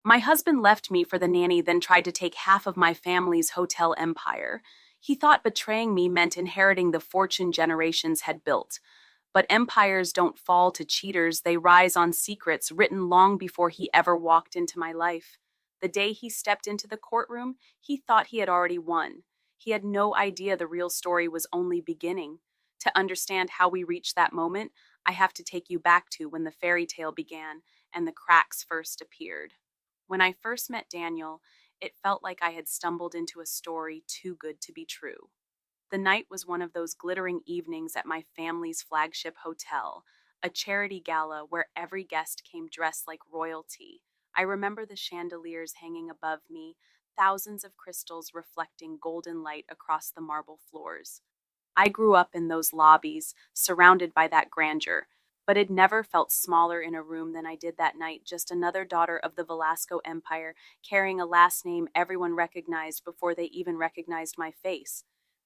My husband left me for the nanny, then tried to take half of my family's hotel empire. He thought betraying me meant inheriting the fortune generations had built. But empires don't fall to cheaters, they rise on secrets written long before he ever walked into my life. The day he stepped into the courtroom, he thought he had already won. He had no idea the real story was only beginning. To understand how we reached that moment, I have to take you back to when the fairy tale began and the cracks first appeared. When I first met Daniel, it felt like I had stumbled into a story too good to be true. The night was one of those glittering evenings at my family's flagship hotel, a charity gala where every guest came dressed like royalty. I remember the chandeliers hanging above me, thousands of crystals reflecting golden light across the marble floors. I grew up in those lobbies, surrounded by that grandeur, but had never felt smaller in a room than I did that night, just another daughter of the Velasco Empire, carrying a last name everyone recognized before they even recognized my face.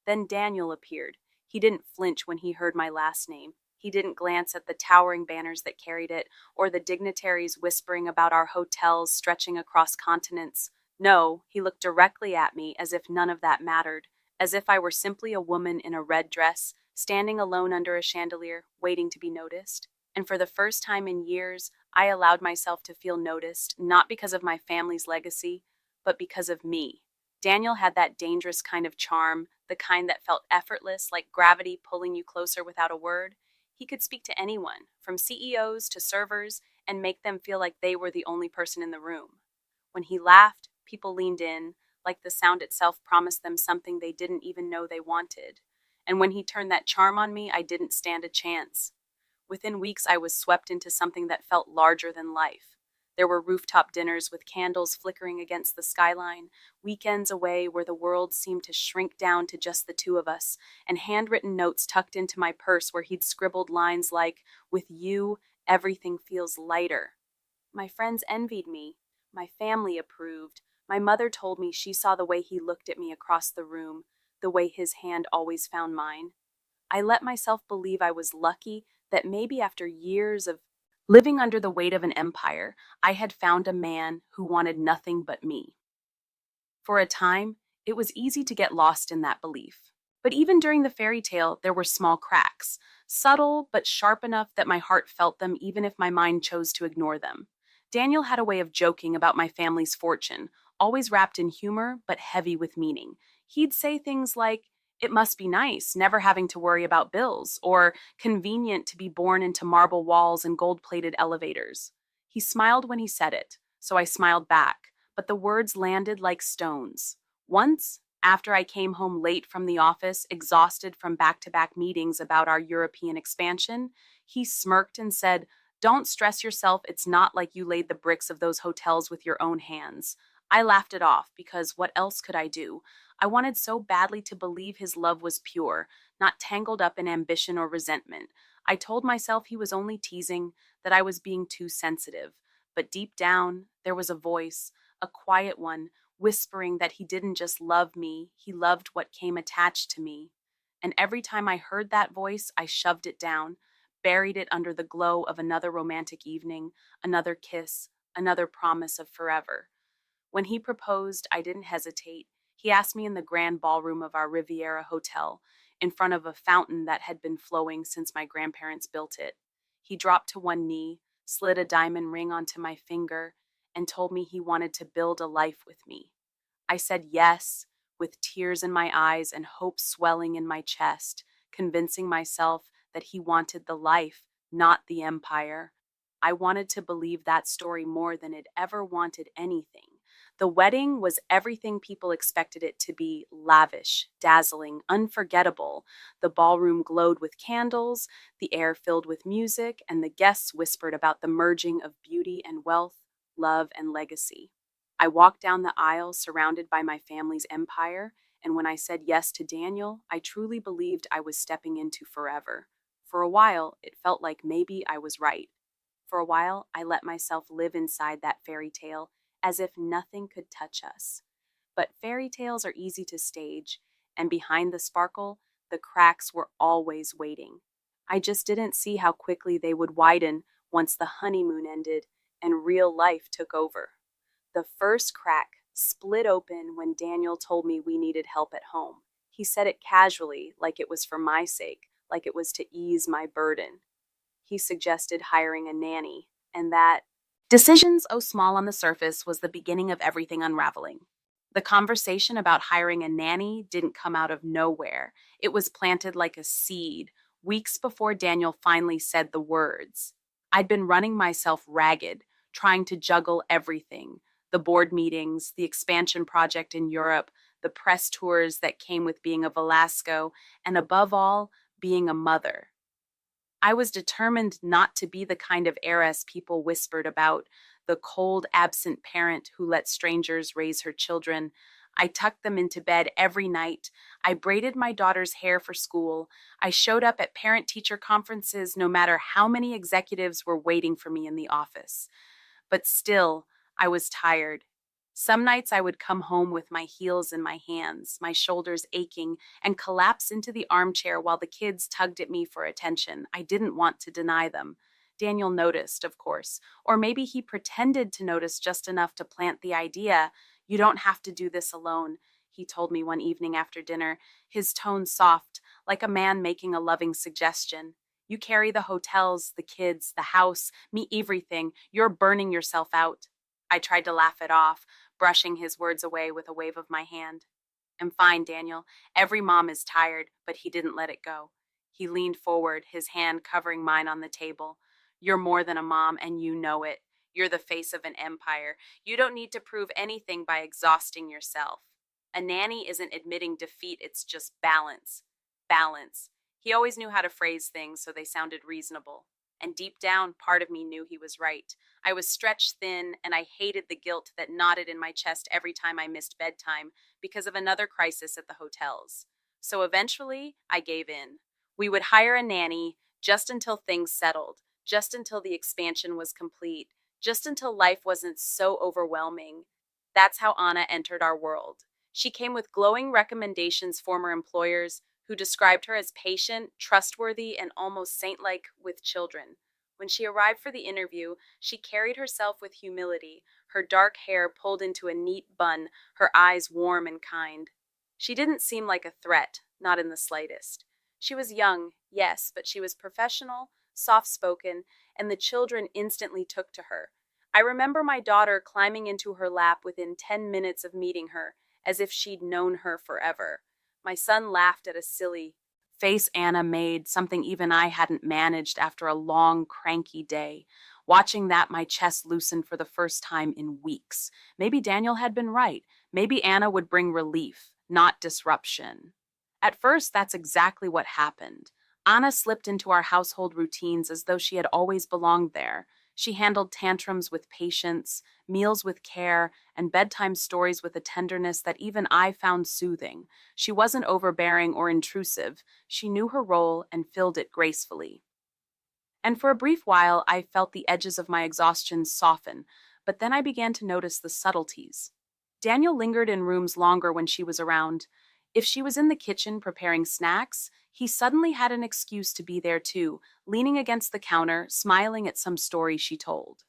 Then Daniel appeared. He didn't flinch when he heard my last name. He didn't glance at the towering banners that carried it, or the dignitaries whispering about our hotels stretching across continents. No, he looked directly at me as if none of that mattered, as if I were simply a woman in a red dress, standing alone under a chandelier, waiting to be noticed. And for the first time in years, I allowed myself to feel noticed, not because of my family's legacy, but because of me. Daniel had that dangerous kind of charm, the kind that felt effortless, like gravity pulling you closer without a word. He could speak to anyone, from CEOs to servers, and make them feel like they were the only person in the room. When he laughed, people leaned in, like the sound itself promised them something they didn't even know they wanted. And when he turned that charm on me, I didn't stand a chance. Within weeks, I was swept into something that felt larger than life. There were rooftop dinners with candles flickering against the skyline, weekends away where the world seemed to shrink down to just the two of us, and handwritten notes tucked into my purse where he'd scribbled lines like, "With you, everything feels lighter." My friends envied me. My family approved. My mother told me she saw the way he looked at me across the room, the way his hand always found mine. I let myself believe I was lucky that maybe after years of living under the weight of an empire, I had found a man who wanted nothing but me. For a time, it was easy to get lost in that belief. But even during the fairy tale, there were small cracks, subtle but sharp enough that my heart felt them even if my mind chose to ignore them. Daniel had a way of joking about my family's fortune, always wrapped in humor but heavy with meaning. He'd say things like, "It must be nice, never having to worry about bills," or "convenient to be born into marble walls and gold plated elevators." He smiled when he said it, so I smiled back, but the words landed like stones. Once, after I came home late from the office, exhausted from back to back meetings about our European expansion, he smirked and said, "Don't stress yourself, it's not like you laid the bricks of those hotels with your own hands." I laughed it off because what else could I do? I wanted so badly to believe his love was pure, not tangled up in ambition or resentment. I told myself he was only teasing, that I was being too sensitive. But deep down, there was a voice, a quiet one, whispering that he didn't just love me, he loved what came attached to me. And every time I heard that voice, I shoved it down, buried it under the glow of another romantic evening, another kiss, another promise of forever. When he proposed, I didn't hesitate. He asked me in the grand ballroom of our Riviera hotel, in front of a fountain that had been flowing since my grandparents built it. He dropped to one knee, slid a diamond ring onto my finger, and told me he wanted to build a life with me. I said yes, with tears in my eyes and hope swelling in my chest, convincing myself that he wanted the life, not the empire. I wanted to believe that story more than it ever wanted anything. The wedding was everything people expected it to be: lavish, dazzling, unforgettable. The ballroom glowed with candles, the air filled with music, and the guests whispered about the merging of beauty and wealth, love and legacy. I walked down the aisle surrounded by my family's empire, and when I said yes to Daniel, I truly believed I was stepping into forever. For a while, it felt like maybe I was right. For a while, I let myself live inside that fairy tale as if nothing could touch us. But fairy tales are easy to stage, and behind the sparkle, the cracks were always waiting. I just didn't see how quickly they would widen once the honeymoon ended and real life took over. The first crack split open when Daniel told me we needed help at home. He said it casually, like it was for my sake, like it was to ease my burden. He suggested hiring a nanny, and that decision, so small on the surface, was the beginning of everything unraveling. The conversation about hiring a nanny didn't come out of nowhere. It was planted like a seed, weeks before Daniel finally said the words. I'd been running myself ragged, trying to juggle everything: the board meetings, the expansion project in Europe, the press tours that came with being a Velasco, and above all, being a mother. I was determined not to be the kind of heiress people whispered about, the cold, absent parent who let strangers raise her children. I tucked them into bed every night. I braided my daughter's hair for school. I showed up at parent teacher conferences no matter how many executives were waiting for me in the office. But still, I was tired. Some nights I would come home with my heels in my hands, my shoulders aching, and collapse into the armchair while the kids tugged at me for attention. I didn't want to deny them. Daniel noticed, of course, or maybe he pretended to notice just enough to plant the idea. You don't have to do this alone, he told me one evening after dinner, his tone soft, like a man making a loving suggestion. You carry the hotels, the kids, the house, me everything. You're burning yourself out. I tried to laugh it off, brushing his words away with a wave of my hand. I'm fine, Daniel. Every mom is tired, but he didn't let it go. He leaned forward, his hand covering mine on the table. You're more than a mom, and you know it. You're the face of an empire. You don't need to prove anything by exhausting yourself. A nanny isn't admitting defeat, it's just balance. Balance. He always knew how to phrase things so they sounded reasonable. And deep down, part of me knew he was right. I was stretched thin, and I hated the guilt that knotted in my chest every time I missed bedtime because of another crisis at the hotels. So eventually, I gave in. We would hire a nanny just until things settled, just until the expansion was complete, just until life wasn't so overwhelming. That's how Anna entered our world. She came with glowing recommendations former employers who described her as patient, trustworthy, and almost saint-like with children. When she arrived for the interview, she carried herself with humility, her dark hair pulled into a neat bun, her eyes warm and kind. She didn't seem like a threat, not in the slightest. She was young, yes, but she was professional, soft-spoken, and the children instantly took to her. I remember my daughter climbing into her lap within 10 minutes of meeting her, as if she'd known her forever. My son laughed at a silly face Anna made, something even I hadn't managed after a long, cranky day. Watching that, my chest loosened for the first time in weeks. Maybe Daniel had been right. Maybe Anna would bring relief, not disruption. At first, that's exactly what happened. Anna slipped into our household routines as though she had always belonged there. She handled tantrums with patience, meals with care, and bedtime stories with a tenderness that even I found soothing. She wasn't overbearing or intrusive. She knew her role and filled it gracefully. And for a brief while, I felt the edges of my exhaustion soften, but then I began to notice the subtleties. Daniel lingered in rooms longer when she was around. If she was in the kitchen preparing snacks, he suddenly had an excuse to be there too, leaning against the counter, smiling at some story she told.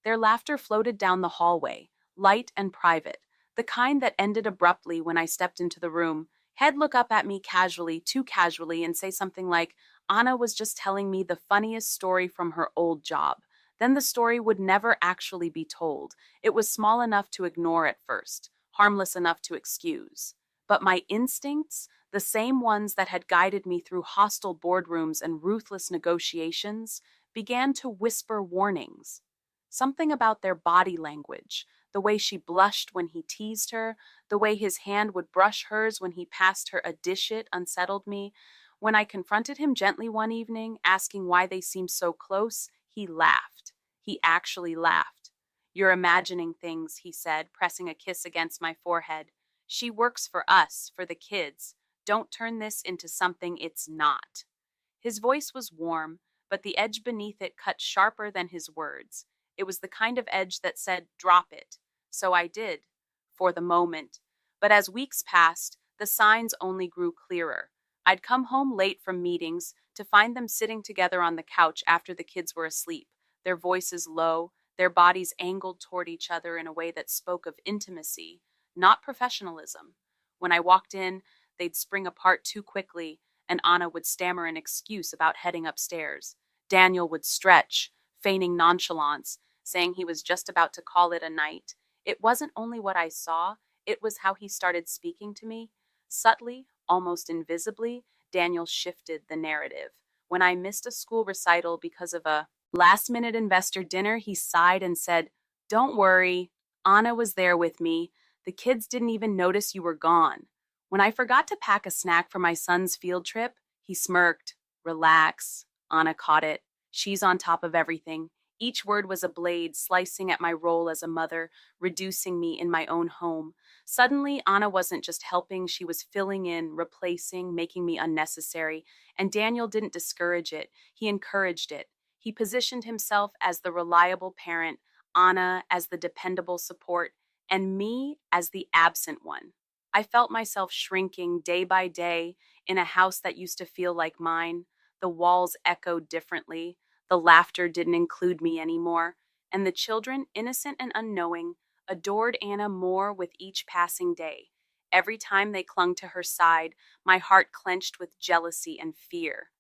Their laughter floated down the hallway, light and private, the kind that ended abruptly when I stepped into the room. He'd look up at me casually, too casually, and say something like, Anna was just telling me the funniest story from her old job. Then the story would never actually be told. It was small enough to ignore at first, harmless enough to excuse. But my instincts, the same ones that had guided me through hostile boardrooms and ruthless negotiations, began to whisper warnings. Something about their body language, the way she blushed when he teased her, the way his hand would brush hers when he passed her a dish-it, unsettled me. When I confronted him gently one evening, asking why they seemed so close, he laughed. He actually laughed. You're imagining things, he said, pressing a kiss against my forehead. She works for us, for the kids. Don't turn this into something it's not. His voice was warm, but the edge beneath it cut sharper than his words. It was the kind of edge that said, drop it. So I did, for the moment. But as weeks passed, the signs only grew clearer. I'd come home late from meetings to find them sitting together on the couch after the kids were asleep, their voices low, their bodies angled toward each other in a way that spoke of intimacy, not professionalism. When I walked in, they'd spring apart too quickly, and Anna would stammer an excuse about heading upstairs. Daniel would stretch, feigning nonchalance, saying he was just about to call it a night. It wasn't only what I saw, it was how he started speaking to me. Subtly, almost invisibly, Daniel shifted the narrative. When I missed a school recital because of a last-minute investor dinner, he sighed and said, "Don't worry, Anna was there with me. The kids didn't even notice you were gone." When I forgot to pack a snack for my son's field trip, he smirked. "Relax." Anna caught it. She's on top of everything. Each word was a blade slicing at my role as a mother, reducing me in my own home. Suddenly, Anna wasn't just helping, she was filling in, replacing, making me unnecessary. And Daniel didn't discourage it, he encouraged it. He positioned himself as the reliable parent, Anna as the dependable support, and me as the absent one. I felt myself shrinking day by day in a house that used to feel like mine. The walls echoed differently. The laughter didn't include me anymore. And the children, innocent and unknowing, adored Anna more with each passing day. Every time they clung to her side, my heart clenched with jealousy and fear.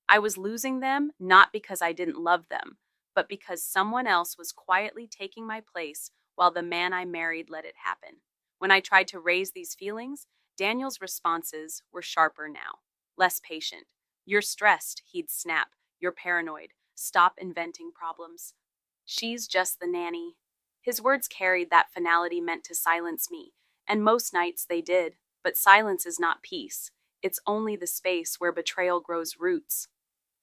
I was losing them not because I didn't love them, but because someone else was quietly taking my place while the man I married let it happen. When I tried to raise these feelings, Daniel's responses were sharper now, less patient. "You're stressed," he'd snap. "You're paranoid. Stop inventing problems. She's just the nanny." His words carried that finality meant to silence me, and most nights they did. But silence is not peace. It's only the space where betrayal grows roots.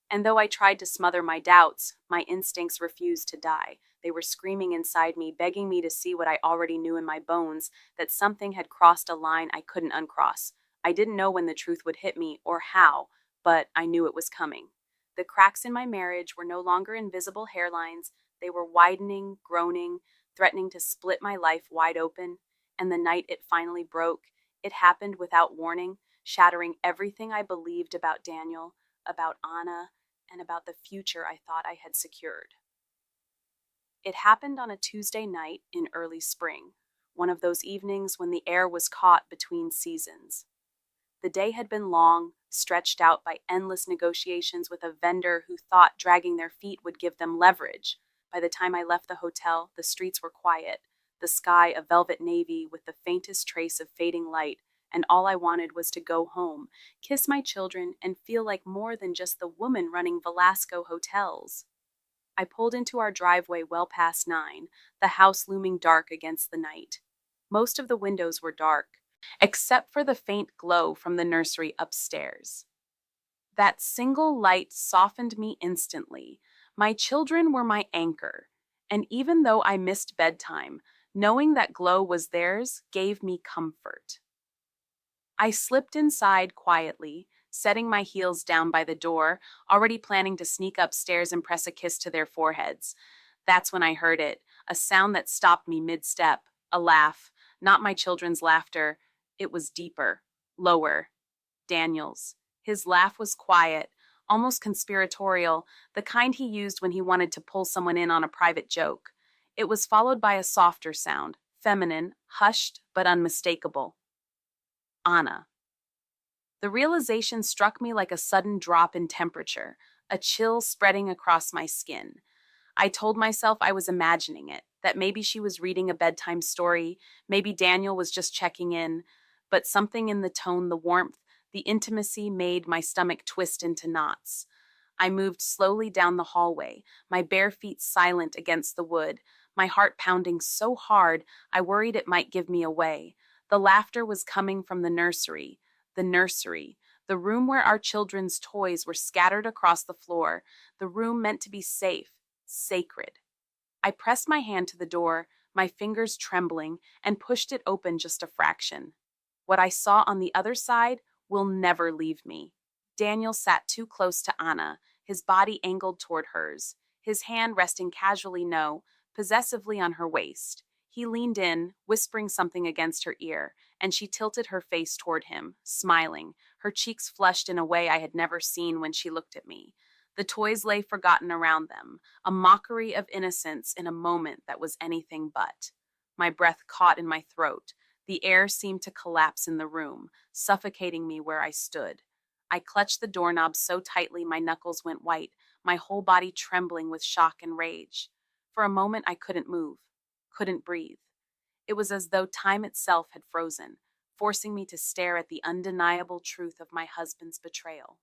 And though I tried to smother my doubts, my instincts refused to die. They were screaming inside me, begging me to see what I already knew in my bones, that something had crossed a line I couldn't uncross. I didn't know when the truth would hit me or how, but I knew it was coming. The cracks in my marriage were no longer invisible hairlines. They were widening, groaning, threatening to split my life wide open. And the night it finally broke, it happened without warning, shattering everything I believed about Daniel, about Anna, and about the future I thought I had secured. It happened on a Tuesday night in early spring, one of those evenings when the air was caught between seasons. The day had been long, stretched out by endless negotiations with a vendor who thought dragging their feet would give them leverage. By the time I left the hotel, the streets were quiet, the sky a velvet navy with the faintest trace of fading light, and all I wanted was to go home, kiss my children, and feel like more than just the woman running Velasco hotels. I pulled into our driveway well past 9, the house looming dark against the night. Most of the windows were dark, except for the faint glow from the nursery upstairs. That single light softened me instantly. My children were my anchor, and even though I missed bedtime, knowing that glow was theirs gave me comfort. I slipped inside quietly, setting my heels down by the door, already planning to sneak upstairs and press a kiss to their foreheads. That's when I heard it, a sound that stopped me mid-step, a laugh, not my children's laughter. It was deeper, lower, Daniel's. His laugh was quiet, almost conspiratorial, the kind he used when he wanted to pull someone in on a private joke. It was followed by a softer sound, feminine, hushed but unmistakable. Anna. The realization struck me like a sudden drop in temperature, a chill spreading across my skin. I told myself I was imagining it, that maybe she was reading a bedtime story, maybe Daniel was just checking in, but something in the tone, the warmth, the intimacy made my stomach twist into knots. I moved slowly down the hallway, my bare feet silent against the wood, my heart pounding so hard I worried it might give me away. The laughter was coming from the nursery, the room where our children's toys were scattered across the floor, the room meant to be safe, sacred. I pressed my hand to the door, my fingers trembling, and pushed it open just a fraction. What I saw on the other side will never leave me. Daniel sat too close to Anna, his body angled toward hers, his hand resting casually, no, possessively on her waist. He leaned in, whispering something against her ear, and she tilted her face toward him, smiling, her cheeks flushed in a way I had never seen when she looked at me. The toys lay forgotten around them, a mockery of innocence in a moment that was anything but. My breath caught in my throat. The air seemed to collapse in the room, suffocating me where I stood. I clutched the doorknob so tightly my knuckles went white, my whole body trembling with shock and rage. For a moment I couldn't move, couldn't breathe. It was as though time itself had frozen, forcing me to stare at the undeniable truth of my husband's betrayal.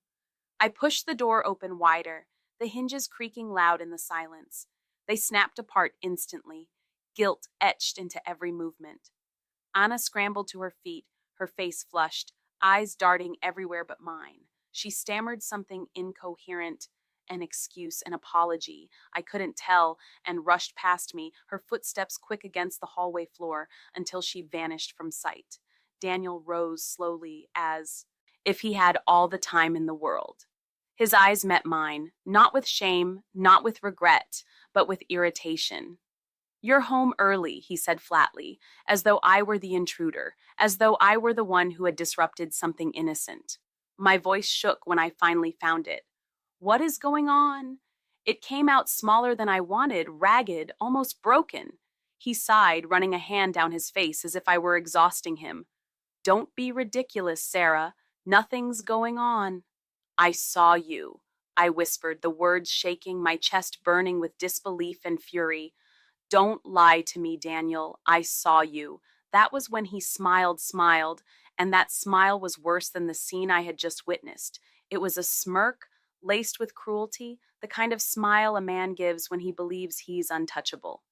I pushed the door open wider, the hinges creaking loud in the silence. They snapped apart instantly, guilt etched into every movement. Anna scrambled to her feet, her face flushed, eyes darting everywhere but mine. She stammered something incoherent, an excuse, an apology. I couldn't tell, and rushed past me, her footsteps quick against the hallway floor, until she vanished from sight. Daniel rose slowly, as if he had all the time in the world. His eyes met mine, not with shame, not with regret, but with irritation. "You're home early," he said flatly, as though I were the intruder, as though I were the one who had disrupted something innocent. My voice shook when I finally found it. "What is going on?" It came out smaller than I wanted, ragged, almost broken. He sighed, running a hand down his face as if I were exhausting him. "Don't be ridiculous, Sarah. Nothing's going on." "I saw you," I whispered, the words shaking, my chest burning with disbelief and fury. "Don't lie to me, Daniel. I saw you." That was when he smiled, and that smile was worse than the scene I had just witnessed. It was a smirk, laced with cruelty, the kind of smile a man gives when he believes he's untouchable.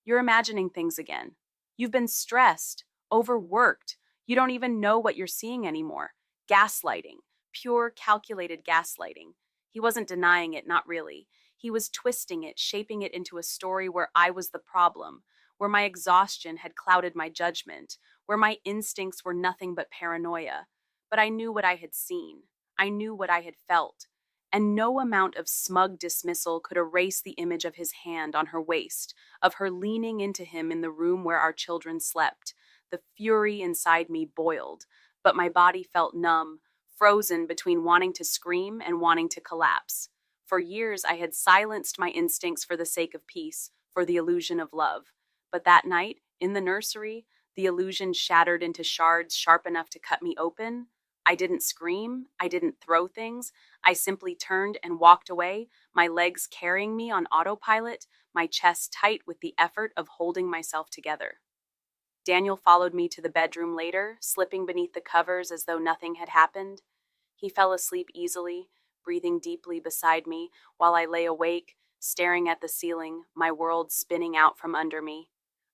"You're imagining things again. You've been stressed, overworked. You don't even know what you're seeing anymore. Gaslighting. Pure, calculated gaslighting." He wasn't denying it, not really. He was twisting it, shaping it into a story where I was the problem, where my exhaustion had clouded my judgment, where my instincts were nothing but paranoia. But I knew what I had seen. I knew what I had felt. And no amount of smug dismissal could erase the image of his hand on her waist, of her leaning into him in the room where our children slept. The fury inside me boiled, but my body felt numb, frozen between wanting to scream and wanting to collapse. For years, I had silenced my instincts for the sake of peace, for the illusion of love. But that night, in the nursery, the illusion shattered into shards sharp enough to cut me open. I didn't scream, I didn't throw things. I simply turned and walked away, my legs carrying me on autopilot, my chest tight with the effort of holding myself together. Daniel followed me to the bedroom later, slipping beneath the covers as though nothing had happened. He fell asleep easily, breathing deeply beside me, while I lay awake, staring at the ceiling, my world spinning out from under me.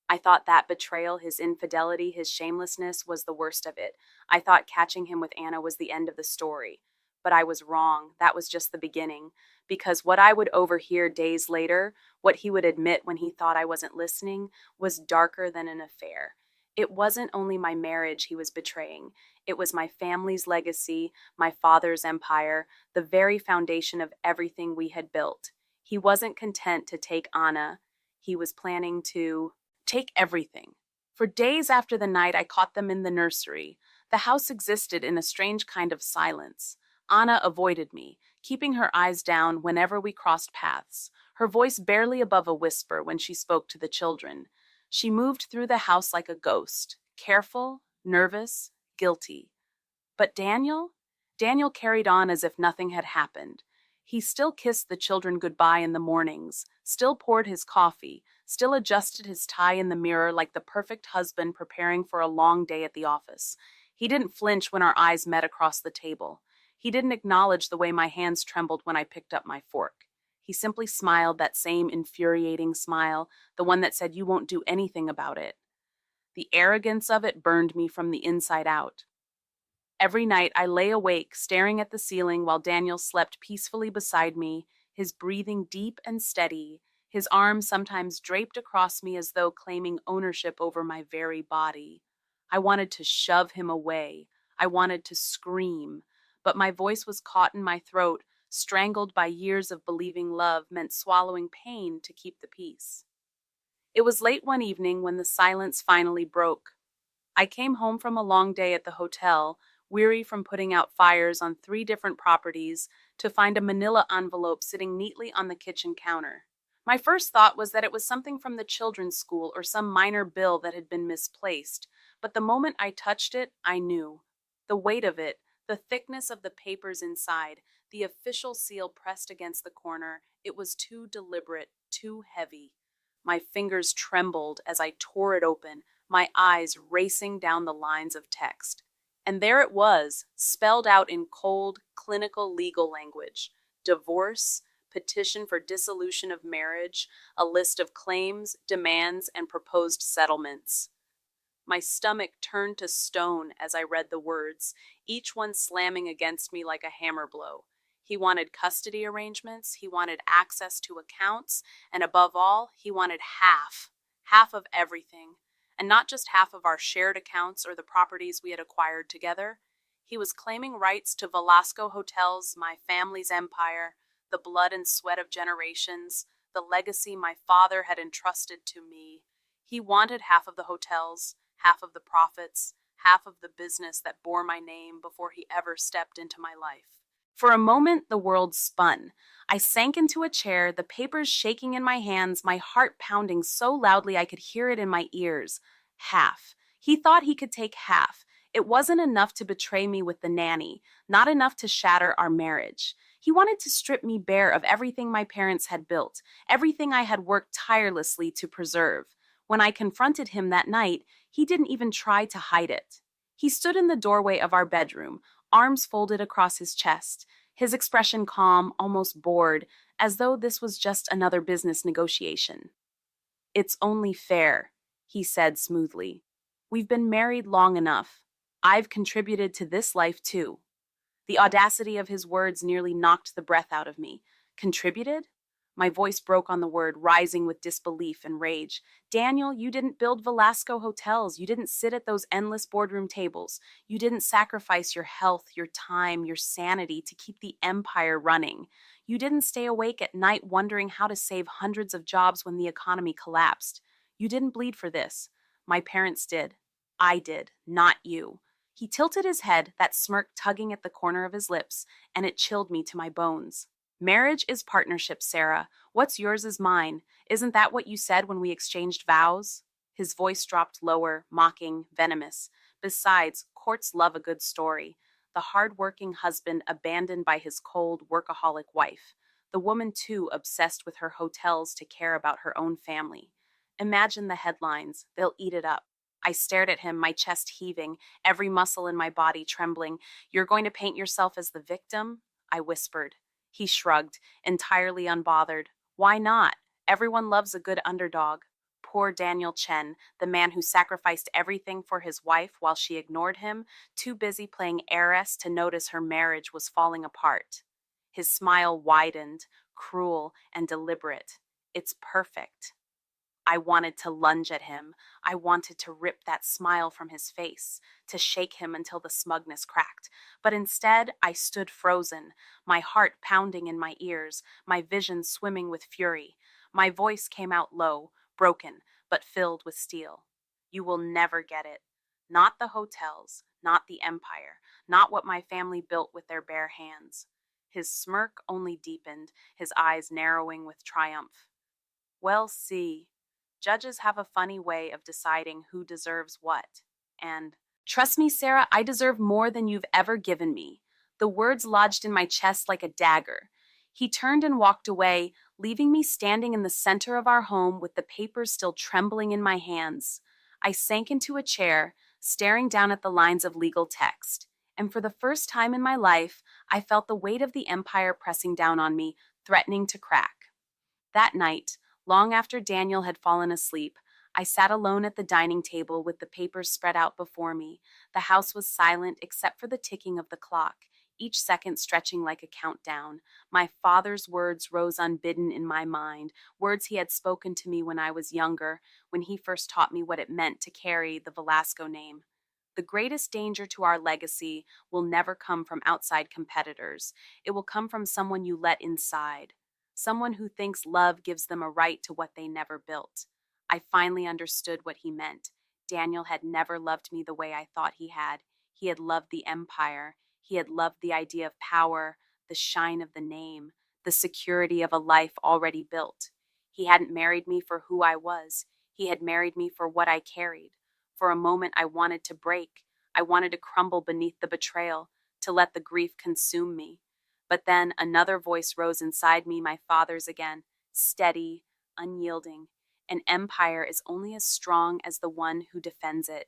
I thought that betrayal, his infidelity, his shamelessness was the worst of it. I thought catching him with Anna was the end of the story. But I was wrong. That was just the beginning. Because what I would overhear days later, what he would admit when he thought I wasn't listening, was darker than an affair. It wasn't only my marriage he was betraying. It was my family's legacy, my father's empire, the very foundation of everything we had built. He wasn't content to take Anna. He was planning to take everything. For days after the night I caught them in the nursery, the house existed in a strange kind of silence. Anna avoided me, keeping her eyes down whenever we crossed paths, her voice barely above a whisper when she spoke to the children. She moved through the house like a ghost, careful, nervous, guilty. But Daniel? Daniel carried on as if nothing had happened. He still kissed the children goodbye in the mornings, still poured his coffee, still adjusted his tie in the mirror like the perfect husband preparing for a long day at the office. He didn't flinch when our eyes met across the table. He didn't acknowledge the way my hands trembled when I picked up my fork. He simply smiled, that same infuriating smile, the one that said, "You won't do anything about it." The arrogance of it burned me from the inside out. Every night I lay awake, staring at the ceiling while Daniel slept peacefully beside me, his breathing deep and steady, his arms sometimes draped across me as though claiming ownership over my very body. I wanted to shove him away. I wanted to scream, but my voice was caught in my throat, strangled by years of believing love meant swallowing pain to keep the peace. It was late one evening when the silence finally broke. I came home from a long day at the hotel, weary from putting out fires on 3 different properties, to find a manila envelope sitting neatly on the kitchen counter. My first thought was that it was something from the children's school or some minor bill that had been misplaced, but the moment I touched it, I knew. The weight of it, the thickness of the papers inside, the official seal pressed against the corner, it was too deliberate, too heavy. My fingers trembled as I tore it open, my eyes racing down the lines of text. And there it was, spelled out in cold, clinical legal language: divorce, petition for dissolution of marriage, a list of claims, demands, and proposed settlements. My stomach turned to stone as I read the words, each one slamming against me like a hammer blow. He wanted custody arrangements, he wanted access to accounts, and above all, he wanted half of everything. And not just half of our shared accounts or the properties we had acquired together. He was claiming rights to Velasco Hotels, my family's empire, the blood and sweat of generations, the legacy my father had entrusted to me. He wanted half of the hotels, half of the profits, half of the business that bore my name before he ever stepped into my life. For a moment, the world spun. I sank into a chair, the papers shaking in my hands, my heart pounding so loudly I could hear it in my ears. Half. He thought he could take half. It wasn't enough to betray me with the nanny, not enough to shatter our marriage. He wanted to strip me bare of everything my parents had built, everything I had worked tirelessly to preserve. When I confronted him that night, he didn't even try to hide it. He stood in the doorway of our bedroom, arms folded across his chest, his expression calm, almost bored, as though this was just another business negotiation. "It's only fair," he said smoothly. "We've been married long enough. I've contributed to this life too." The audacity of his words nearly knocked the breath out of me. Contributed? My voice broke on the word, rising with disbelief and rage. "Daniel, you didn't build Velasco hotels. You didn't sit at those endless boardroom tables. You didn't sacrifice your health, your time, your sanity to keep the empire running. You didn't stay awake at night wondering how to save hundreds of jobs when the economy collapsed. You didn't bleed for this. My parents did. I did, not you." He tilted his head, that smirk tugging at the corner of his lips, and it chilled me to my bones. "Marriage is partnership, Sarah. What's yours is mine. Isn't that what you said when we exchanged vows?" His voice dropped lower, mocking, venomous. Besides, courts love a good story. The hard-working husband abandoned by his cold, workaholic wife. The woman, too, obsessed with her hotels to care about her own family. Imagine the headlines. They'll eat it up. I stared at him, my chest heaving, every muscle in my body trembling. "You're going to paint yourself as the victim?" I whispered. He shrugged, entirely unbothered. "Why not? Everyone loves a good underdog." Poor Daniel Chen, the man who sacrificed everything for his wife while she ignored him, too busy playing heiress to notice her marriage was falling apart. His smile widened, cruel and deliberate. "It's perfect." I wanted to lunge at him. I wanted to rip that smile from his face, to shake him until the smugness cracked. But instead, I stood frozen, my heart pounding in my ears, my vision swimming with fury. My voice came out low, broken, but filled with steel. "You will never get it. Not the hotels, not the empire, not what my family built with their bare hands." His smirk only deepened, his eyes narrowing with triumph. "Well, see. Judges have a funny way of deciding who deserves what. And trust me, Sarah, I deserve more than you've ever given me." The words lodged in my chest like a dagger. He turned and walked away, leaving me standing in the center of our home with the papers still trembling in my hands. I sank into a chair, staring down at the lines of legal text. And for the first time in my life, I felt the weight of the empire pressing down on me, threatening to crack. That night, long after Daniel had fallen asleep, I sat alone at the dining table with the papers spread out before me. The house was silent except for the ticking of the clock, each second stretching like a countdown. My father's words rose unbidden in my mind, words he had spoken to me when I was younger, when he first taught me what it meant to carry the Velasco name. "The greatest danger to our legacy will never come from outside competitors. It will come from someone you let inside. Someone who thinks love gives them a right to what they never built." I finally understood what he meant. Daniel had never loved me the way I thought he had. He had loved the empire. He had loved the idea of power, the shine of the name, the security of a life already built. He hadn't married me for who I was. He had married me for what I carried. For a moment, I wanted to break. I wanted to crumble beneath the betrayal, to let the grief consume me. But then another voice rose inside me, my father's again, steady, unyielding. An empire is only as strong as the one who defends it.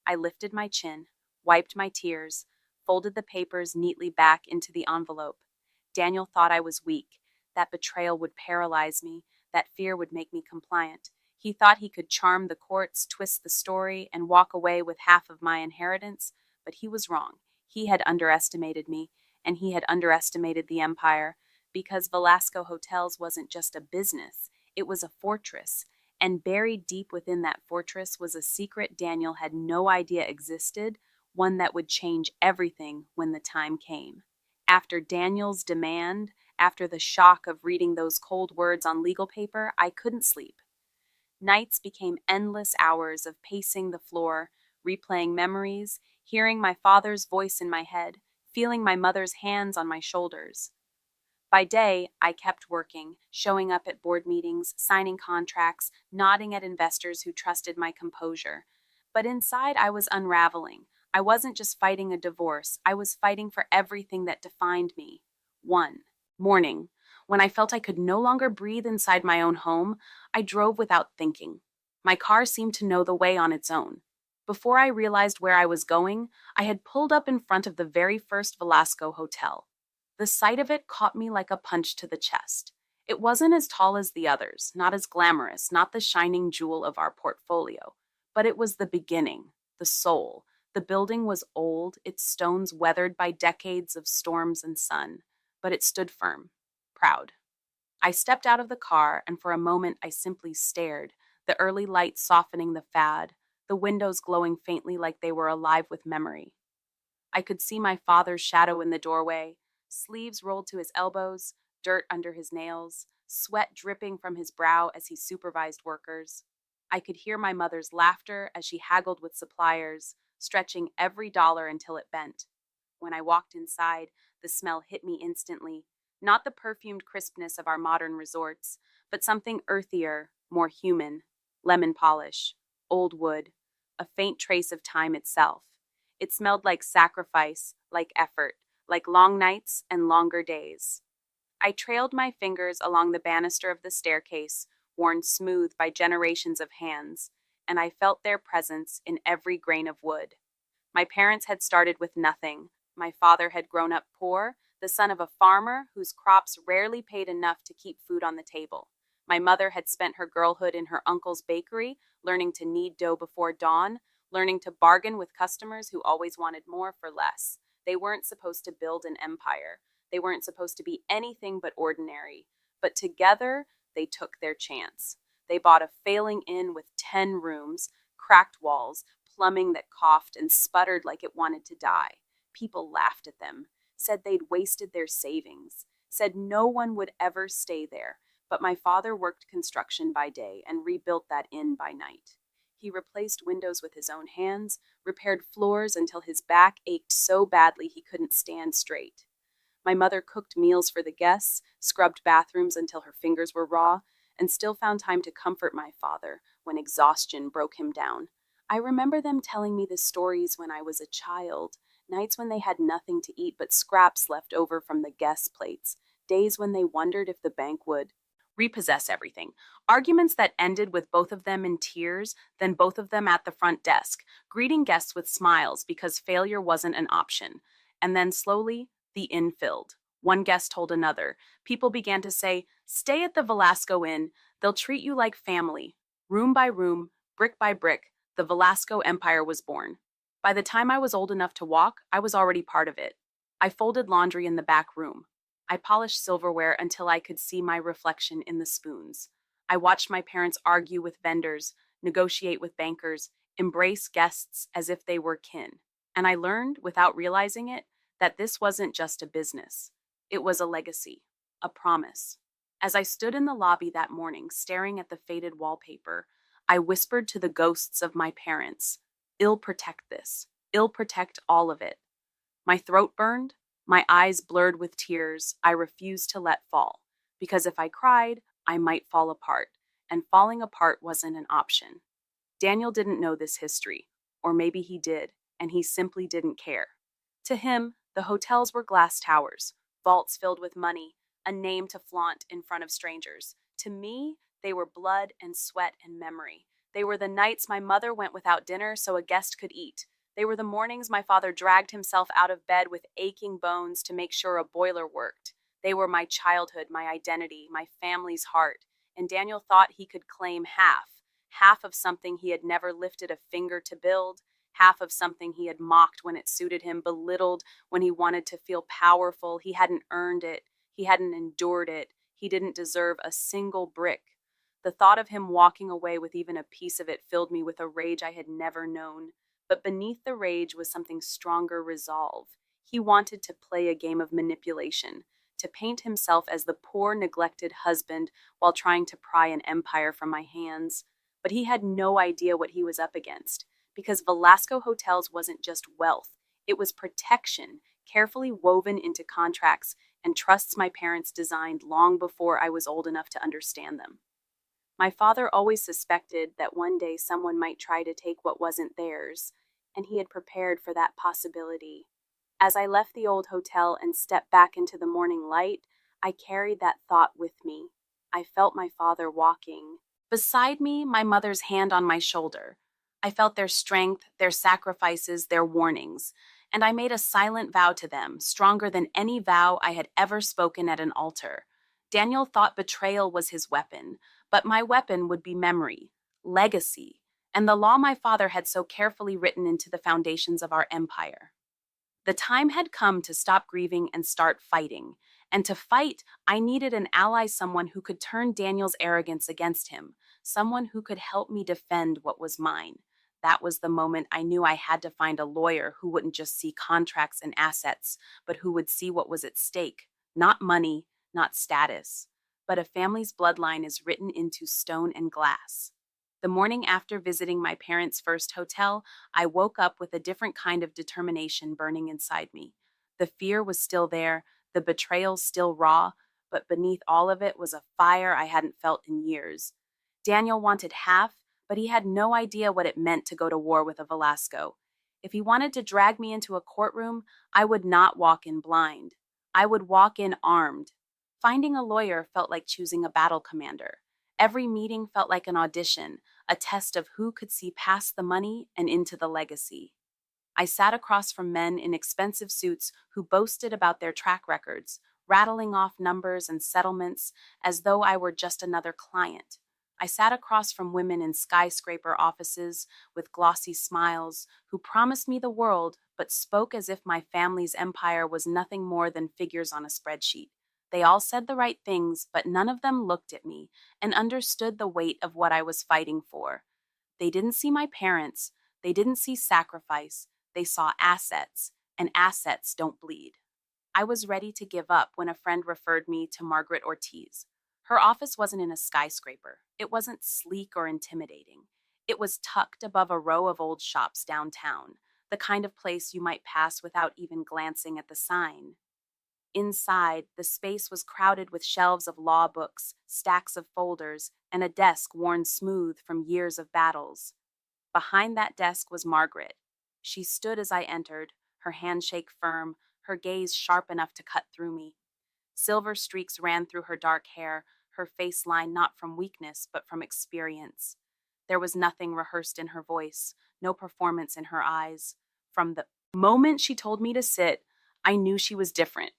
I lifted my chin, wiped my tears, folded the papers neatly back into the envelope. Daniel thought I was weak. That betrayal would paralyze me. That fear would make me compliant. He thought he could charm the courts, twist the story, and walk away with half of my inheritance, but he was wrong. He had underestimated me, and he had underestimated the empire, because Velasco Hotels wasn't just a business, it was a fortress, and buried deep within that fortress was a secret Daniel had no idea existed, one that would change everything when the time came. After Daniel's demand, after the shock of reading those cold words on legal paper, I couldn't sleep. Nights became endless hours of pacing the floor, replaying memories, hearing my father's voice in my head, feeling my mother's hands on my shoulders. By day, I kept working, showing up at board meetings, signing contracts, nodding at investors who trusted my composure. But inside, I was unraveling. I wasn't just fighting a divorce, I was fighting for everything that defined me. One morning, when I felt I could no longer breathe inside my own home, I drove without thinking. My car seemed to know the way on its own. Before I realized where I was going, I had pulled up in front of the very first Velasco Hotel. The sight of it caught me like a punch to the chest. It wasn't as tall as the others, not as glamorous, not the shining jewel of our portfolio, but it was the beginning, the soul. The building was old, its stones weathered by decades of storms and sun, but it stood firm, proud. I stepped out of the car, and for a moment I simply stared, the early light softening the fad, the windows glowing faintly like they were alive with memory. I could see my father's shadow in the doorway, sleeves rolled to his elbows, dirt under his nails, sweat dripping from his brow as he supervised workers. I could hear my mother's laughter as she haggled with suppliers, stretching every dollar until it bent. When I walked inside, the smell hit me instantly, not the perfumed crispness of our modern resorts, but something earthier, more human. Lemon polish, old wood, a faint trace of time itself. It smelled like sacrifice, like effort, like long nights and longer days. I trailed my fingers along the banister of the staircase, worn smooth by generations of hands, and I felt their presence in every grain of wood. My parents had started with nothing. My father had grown up poor, the son of a farmer whose crops rarely paid enough to keep food on the table. My mother had spent her girlhood in her uncle's bakery, learning to knead dough before dawn, learning to bargain with customers who always wanted more for less. They weren't supposed to build an empire. They weren't supposed to be anything but ordinary. But together, they took their chance. They bought a failing inn with 10 rooms, cracked walls, plumbing that coughed and sputtered like it wanted to die. People laughed at them, said they'd wasted their savings, said no one would ever stay there. But my father worked construction by day and rebuilt that inn by night. He replaced windows with his own hands, repaired floors until his back ached so badly he couldn't stand straight. My mother cooked meals for the guests, scrubbed bathrooms until her fingers were raw, and still found time to comfort my father when exhaustion broke him down. I remember them telling me the stories when I was a child, nights when they had nothing to eat but scraps left over from the guests' plates, days when they wondered if the bank would repossess everything. Arguments that ended with both of them in tears, then both of them at the front desk, greeting guests with smiles because failure wasn't an option. And then slowly, the inn filled. One guest told another. People began to say, "Stay at the Velasco Inn. They'll treat you like family." Room by room, brick by brick, the Velasco Empire was born. By the time I was old enough to walk, I was already part of it. I folded laundry in the back room. I polished silverware until I could see my reflection in the spoons. I watched my parents argue with vendors, negotiate with bankers, embrace guests as if they were kin. And I learned, without realizing it, that this wasn't just a business. It was a legacy, a promise. As I stood in the lobby that morning, staring at the faded wallpaper, I whispered to the ghosts of my parents, "Ill protect this. I'll protect all of it. My throat burned, my eyes blurred with tears I refused to let fall, because if I cried, I might fall apart, and falling apart wasn't an option. Daniel didn't know this history, or maybe he did, and he simply didn't care. To him, the hotels were glass towers, vaults filled with money, a name to flaunt in front of strangers. To me, they were blood and sweat and memory. They were the nights my mother went without dinner so a guest could eat. They were the mornings my father dragged himself out of bed with aching bones to make sure a boiler worked. They were my childhood, my identity, my family's heart. And Daniel thought he could claim half of something he had never lifted a finger to build, half of something he had mocked when it suited him, belittled when he wanted to feel powerful. He hadn't earned it. He hadn't endured it. He didn't deserve a single brick. The thought of him walking away with even a piece of it filled me with a rage I had never known. But beneath the rage was something stronger resolve. He wanted to play a game of manipulation, to paint himself as the poor, neglected husband while trying to pry an empire from my hands. But he had no idea what he was up against, because Velasco Hotels wasn't just wealth, it was protection, carefully woven into contracts and trusts my parents designed long before I was old enough to understand them. My father always suspected that one day someone might try to take what wasn't theirs, and he had prepared for that possibility. As I left the old hotel and stepped back into the morning light, I carried that thought with me. I felt my father walking beside me, my mother's hand on my shoulder. I felt their strength, their sacrifices, their warnings, and I made a silent vow to them, stronger than any vow I had ever spoken at an altar. Daniel thought betrayal was his weapon, but my weapon would be memory, legacy, and the law my father had so carefully written into the foundations of our empire. The time had come to stop grieving and start fighting. And to fight, I needed an ally, someone who could turn Daniel's arrogance against him, someone who could help me defend what was mine. That was the moment I knew I had to find a lawyer who wouldn't just see contracts and assets, but who would see what was at stake. Not money, not status, but a family's bloodline is written into stone and glass. The morning after visiting my parents' first hotel, I woke up with a different kind of determination burning inside me. The fear was still there, the betrayal still raw, but beneath all of it was a fire I hadn't felt in years. Daniel wanted half, but he had no idea what it meant to go to war with a Velasco. If he wanted to drag me into a courtroom, I would not walk in blind. I would walk in armed. Finding a lawyer felt like choosing a battle commander. Every meeting felt like an audition, a test of who could see past the money and into the legacy. I sat across from men in expensive suits who boasted about their track records, rattling off numbers and settlements as though I were just another client. I sat across from women in skyscraper offices with glossy smiles who promised me the world but spoke as if my family's empire was nothing more than figures on a spreadsheet. They all said the right things, but none of them looked at me and understood the weight of what I was fighting for. They didn't see my parents. They didn't see sacrifice. They saw assets, and assets don't bleed. I was ready to give up when a friend referred me to Margaret Ortiz. Her office wasn't in a skyscraper. It wasn't sleek or intimidating. It was tucked above a row of old shops downtown, the kind of place you might pass without even glancing at the sign. Inside, the space was crowded with shelves of law books, stacks of folders, and a desk worn smooth from years of battles. Behind that desk was Margaret. She stood as I entered, her handshake firm, her gaze sharp enough to cut through me. Silver streaks ran through her dark hair, her face lined not from weakness but from experience. There was nothing rehearsed in her voice, no performance in her eyes. From the moment she told me to sit, I knew she was different.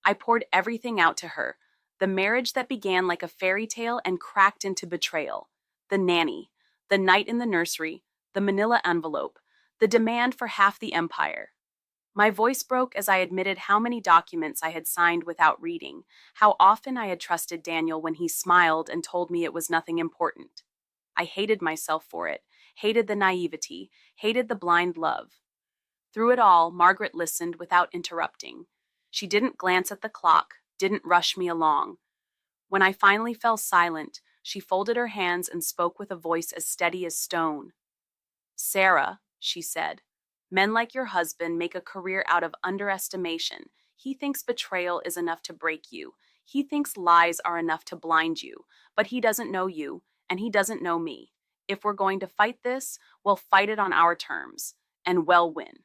I poured everything out to her. The marriage that began like a fairy tale and cracked into betrayal. The nanny, the night in the nursery, the manila envelope, the demand for half the empire. My voice broke as I admitted how many documents I had signed without reading, how often I had trusted Daniel when he smiled and told me it was nothing important. I hated myself for it, hated the naivety, hated the blind love. Through it all, Margaret listened without interrupting. She didn't glance at the clock, didn't rush me along. When I finally fell silent, she folded her hands and spoke with a voice as steady as stone. "Sarah," she said, Men like your husband make a career out of underestimation. He thinks betrayal is enough to break you. He thinks lies are enough to blind you. But he doesn't know you, and he doesn't know me. If we're going to fight this, we'll fight it on our terms, and we'll win.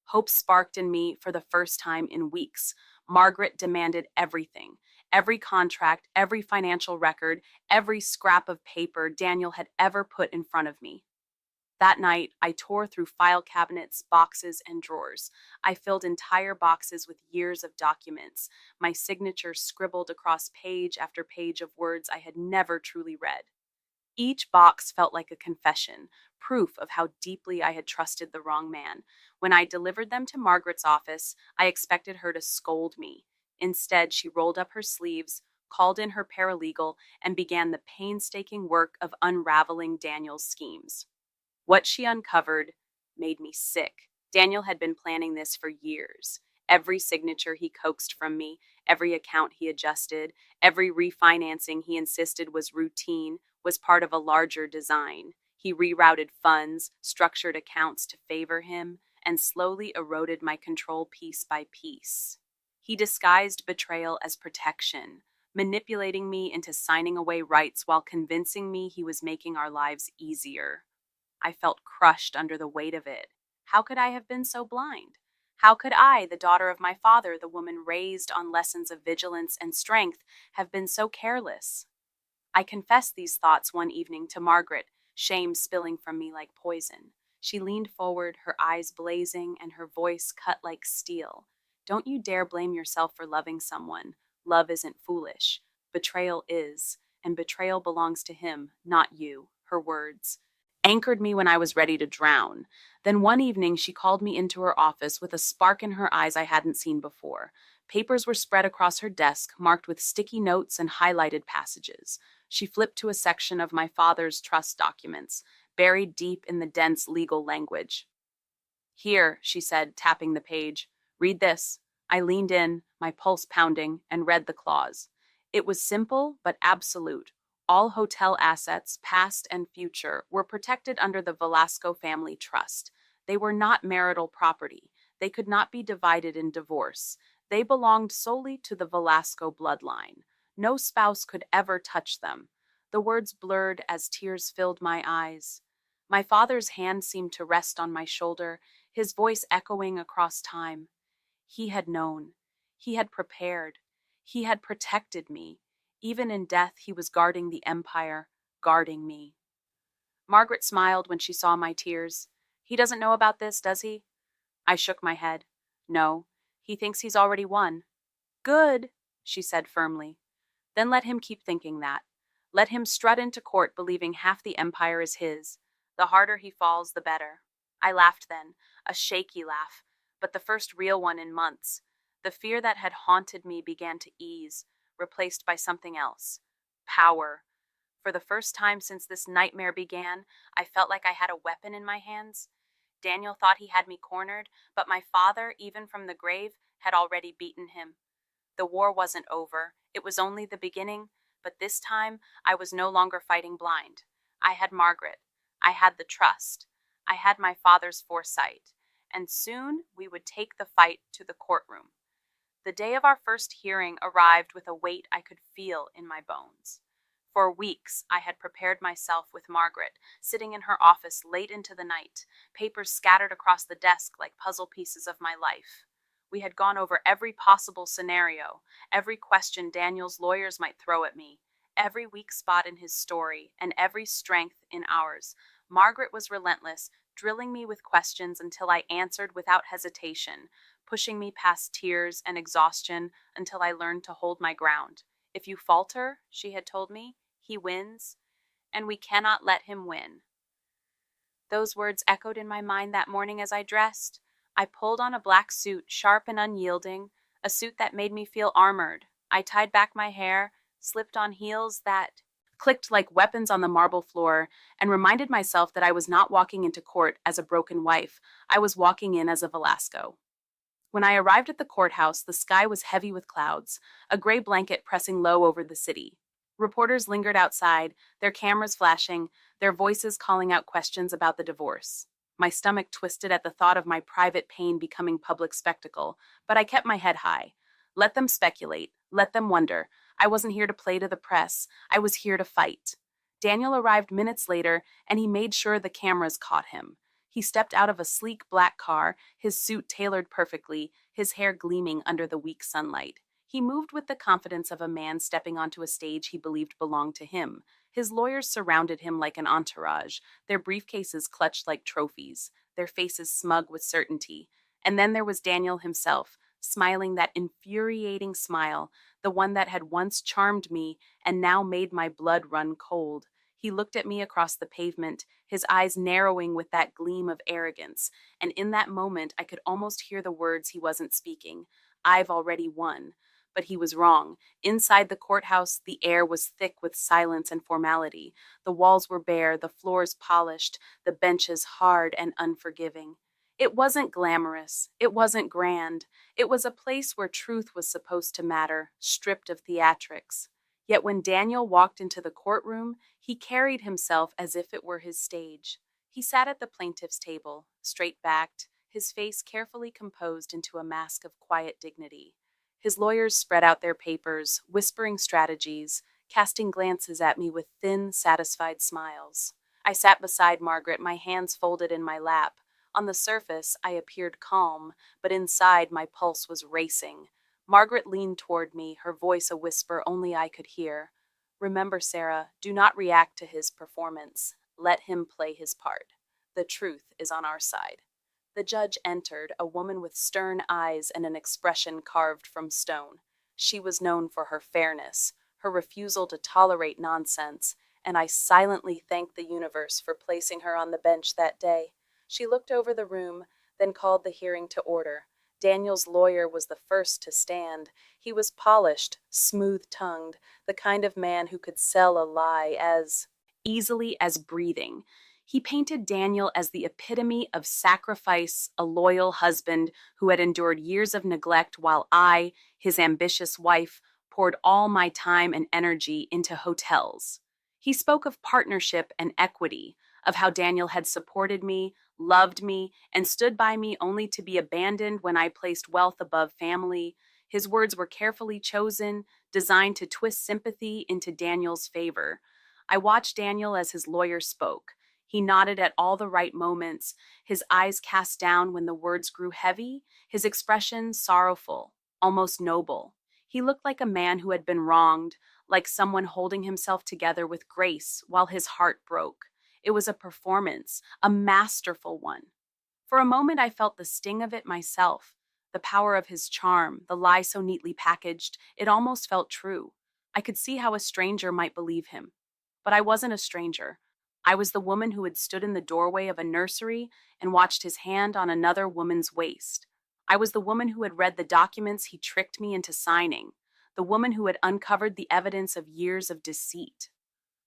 Hope sparked in me for the first time in weeks. Margaret demanded everything. Every contract, every financial record, every scrap of paper Daniel had ever put in front of me. That night, I tore through file cabinets, boxes, and drawers. I filled entire boxes with years of documents, my signature scribbled across page after page of words I had never truly read. Each box felt like a confession, proof of how deeply I had trusted the wrong man. When I delivered them to Margaret's office, I expected her to scold me. Instead, she rolled up her sleeves, called in her paralegal, and began the painstaking work of unraveling Daniel's schemes. What she uncovered made me sick. Daniel had been planning this for years. Every signature he coaxed from me, every account he adjusted, every refinancing he insisted was routine, was part of a larger design. He rerouted funds, structured accounts to favor him, and slowly eroded my control piece by piece. He disguised betrayal as protection, manipulating me into signing away rights while convincing me he was making our lives easier. I felt crushed under the weight of it. How could I have been so blind? How could I, the daughter of my father, the woman raised on lessons of vigilance and strength, have been so careless? I confessed these thoughts one evening to Margaret, shame spilling from me like poison. She leaned forward, her eyes blazing and her voice cut like steel. Don't you dare blame yourself for loving someone. Love isn't foolish. Betrayal is, and betrayal belongs to him, not you. Her words anchored me when I was ready to drown. Then one evening she called me into her office with a spark in her eyes I hadn't seen before. Papers were spread across her desk, marked with sticky notes and highlighted passages. She flipped to a section of my father's trust documents, buried deep in the dense legal language. Here, she said, tapping the page. Read this. I leaned in, my pulse pounding, and read the clause. It was simple but absolute. All hotel assets, past and future, were protected under the Velasco family trust. They were not marital property. They could not be divided in divorce. They belonged solely to the Velasco bloodline. No spouse could ever touch them. The words blurred as tears filled my eyes. My father's hand seemed to rest on my shoulder, his voice echoing across time. He had known. He had prepared. He had protected me. Even in death, he was guarding the empire, guarding me. Margaret smiled when she saw my tears. He doesn't know about this, does he? I shook my head. No, he thinks he's already won. Good, she said firmly. Then let him keep thinking that. Let him strut into court believing half the empire is his. The harder he falls, the better. I laughed then, a shaky laugh, but the first real one in months. The fear that had haunted me began to ease, replaced by something else. Power. For the first time since this nightmare began, I felt like I had a weapon in my hands. Daniel thought he had me cornered, but my father, even from the grave, had already beaten him. The war wasn't over. It was only the beginning, but this time I was no longer fighting blind. I had Margaret. I had the trust. I had my father's foresight. And soon we would take the fight to the courtroom. The day of our first hearing arrived with a weight I could feel in my bones. For weeks, I had prepared myself with Margaret, sitting in her office late into the night, papers scattered across the desk like puzzle pieces of my life. We had gone over every possible scenario, every question Daniel's lawyers might throw at me, every weak spot in his story, and every strength in ours. Margaret was relentless, drilling me with questions until I answered without hesitation, pushing me past tears and exhaustion until I learned to hold my ground. If you falter, she had told me, he wins, and we cannot let him win. Those words echoed in my mind that morning as I dressed. I pulled on a black suit, sharp and unyielding, a suit that made me feel armored. I tied back my hair, slipped on heels that clicked like weapons on the marble floor, and reminded myself that I was not walking into court as a broken wife. I was walking in as a Velasco. When I arrived at the courthouse, the sky was heavy with clouds, a gray blanket pressing low over the city. Reporters lingered outside, their cameras flashing, their voices calling out questions about the divorce. My stomach twisted at the thought of my private pain becoming public spectacle, but I kept my head high. Let them speculate. Let them wonder. I wasn't here to play to the press. I was here to fight. Daniel arrived minutes later, and he made sure the cameras caught him. He stepped out of a sleek black car, his suit tailored perfectly, his hair gleaming under the weak sunlight. He moved with the confidence of a man stepping onto a stage he believed belonged to him. His lawyers surrounded him like an entourage, their briefcases clutched like trophies, their faces smug with certainty. And then there was Daniel himself, smiling that infuriating smile, the one that had once charmed me and now made my blood run cold. He looked at me across the pavement, his eyes narrowing with that gleam of arrogance, and in that moment I could almost hear the words he wasn't speaking. I've already won. But he was wrong. Inside the courthouse, the air was thick with silence and formality. The walls were bare, the floors polished, the benches hard and unforgiving. It wasn't glamorous. It wasn't grand. It was a place where truth was supposed to matter, stripped of theatrics. Yet when Daniel walked into the courtroom, he carried himself as if it were his stage. He sat at the plaintiff's table, straight-backed, his face carefully composed into a mask of quiet dignity. His lawyers spread out their papers, whispering strategies, casting glances at me with thin, satisfied smiles. I sat beside Margaret, my hands folded in my lap. On the surface, I appeared calm, but inside my pulse was racing. Margaret leaned toward me, her voice a whisper only I could hear. Remember, Sarah, do not react to his performance. Let him play his part. The truth is on our side. The judge entered, a woman with stern eyes and an expression carved from stone. She was known for her fairness, her refusal to tolerate nonsense, and I silently thanked the universe for placing her on the bench that day. She looked over the room, then called the hearing to order. Daniel's lawyer was the first to stand. He was polished, smooth-tongued, the kind of man who could sell a lie as easily as breathing. He painted Daniel as the epitome of sacrifice, a loyal husband who had endured years of neglect while I, his ambitious wife, poured all my time and energy into hotels. He spoke of partnership and equity, of how Daniel had supported me, loved me, and stood by me only to be abandoned when I placed wealth above family. His words were carefully chosen, designed to twist sympathy into Daniel's favor. I watched Daniel as his lawyer spoke. He nodded at all the right moments, his eyes cast down when the words grew heavy, his expression sorrowful, almost noble. He looked like a man who had been wronged, like someone holding himself together with grace while his heart broke. It was a performance, a masterful one. For a moment I felt the sting of it myself, the power of his charm, the lie so neatly packaged, it almost felt true. I could see how a stranger might believe him. But I wasn't a stranger. I was the woman who had stood in the doorway of a nursery and watched his hand on another woman's waist. I was the woman who had read the documents he tricked me into signing, the woman who had uncovered the evidence of years of deceit.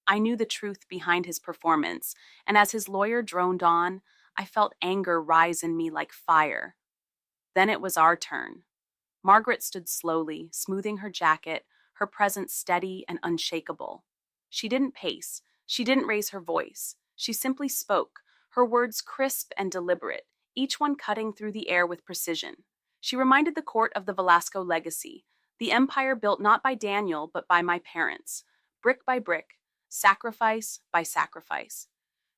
I knew the truth behind his performance, and as his lawyer droned on, I felt anger rise in me like fire. Then it was our turn. Margaret stood slowly, smoothing her jacket, her presence steady and unshakable. She didn't pace. She didn't raise her voice. She simply spoke, her words crisp and deliberate, each one cutting through the air with precision. She reminded the court of the Velasco legacy, the empire built not by Daniel, but by my parents, brick by brick, sacrifice by sacrifice.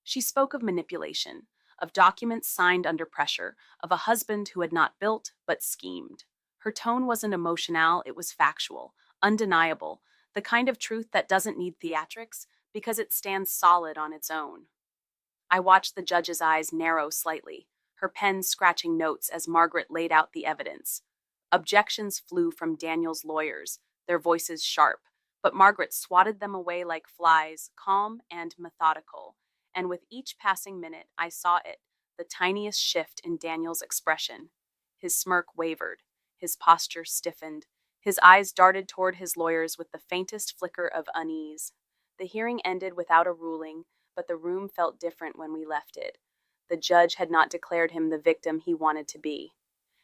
She spoke of manipulation, of documents signed under pressure, of a husband who had not built, but schemed. Her tone wasn't emotional, it was factual, undeniable, the kind of truth that doesn't need theatrics because it stands solid on its own. I watched the judge's eyes narrow slightly, her pen scratching notes as Margaret laid out the evidence. Objections flew from Daniel's lawyers, their voices sharp, but Margaret swatted them away like flies, calm and methodical. And with each passing minute, I saw it, the tiniest shift in Daniel's expression. His smirk wavered, his posture stiffened, his eyes darted toward his lawyers with the faintest flicker of unease. The hearing ended without a ruling, but the room felt different when we left it. The judge had not declared him the victim he wanted to be.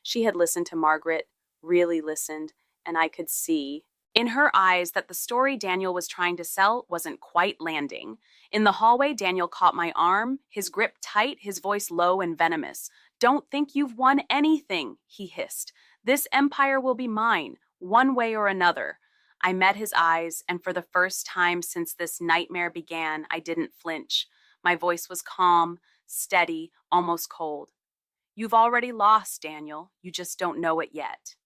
She had listened to Margaret, really listened, and I could see in her eyes that the story Daniel was trying to sell wasn't quite landing. In the hallway, Daniel caught my arm, his grip tight, his voice low and venomous. "Don't think you've won anything," he hissed. "This empire will be mine, one way or another." I met his eyes, and for the first time since this nightmare began, I didn't flinch. My voice was calm, steady, almost cold. "You've already lost, Daniel. You just don't know it yet."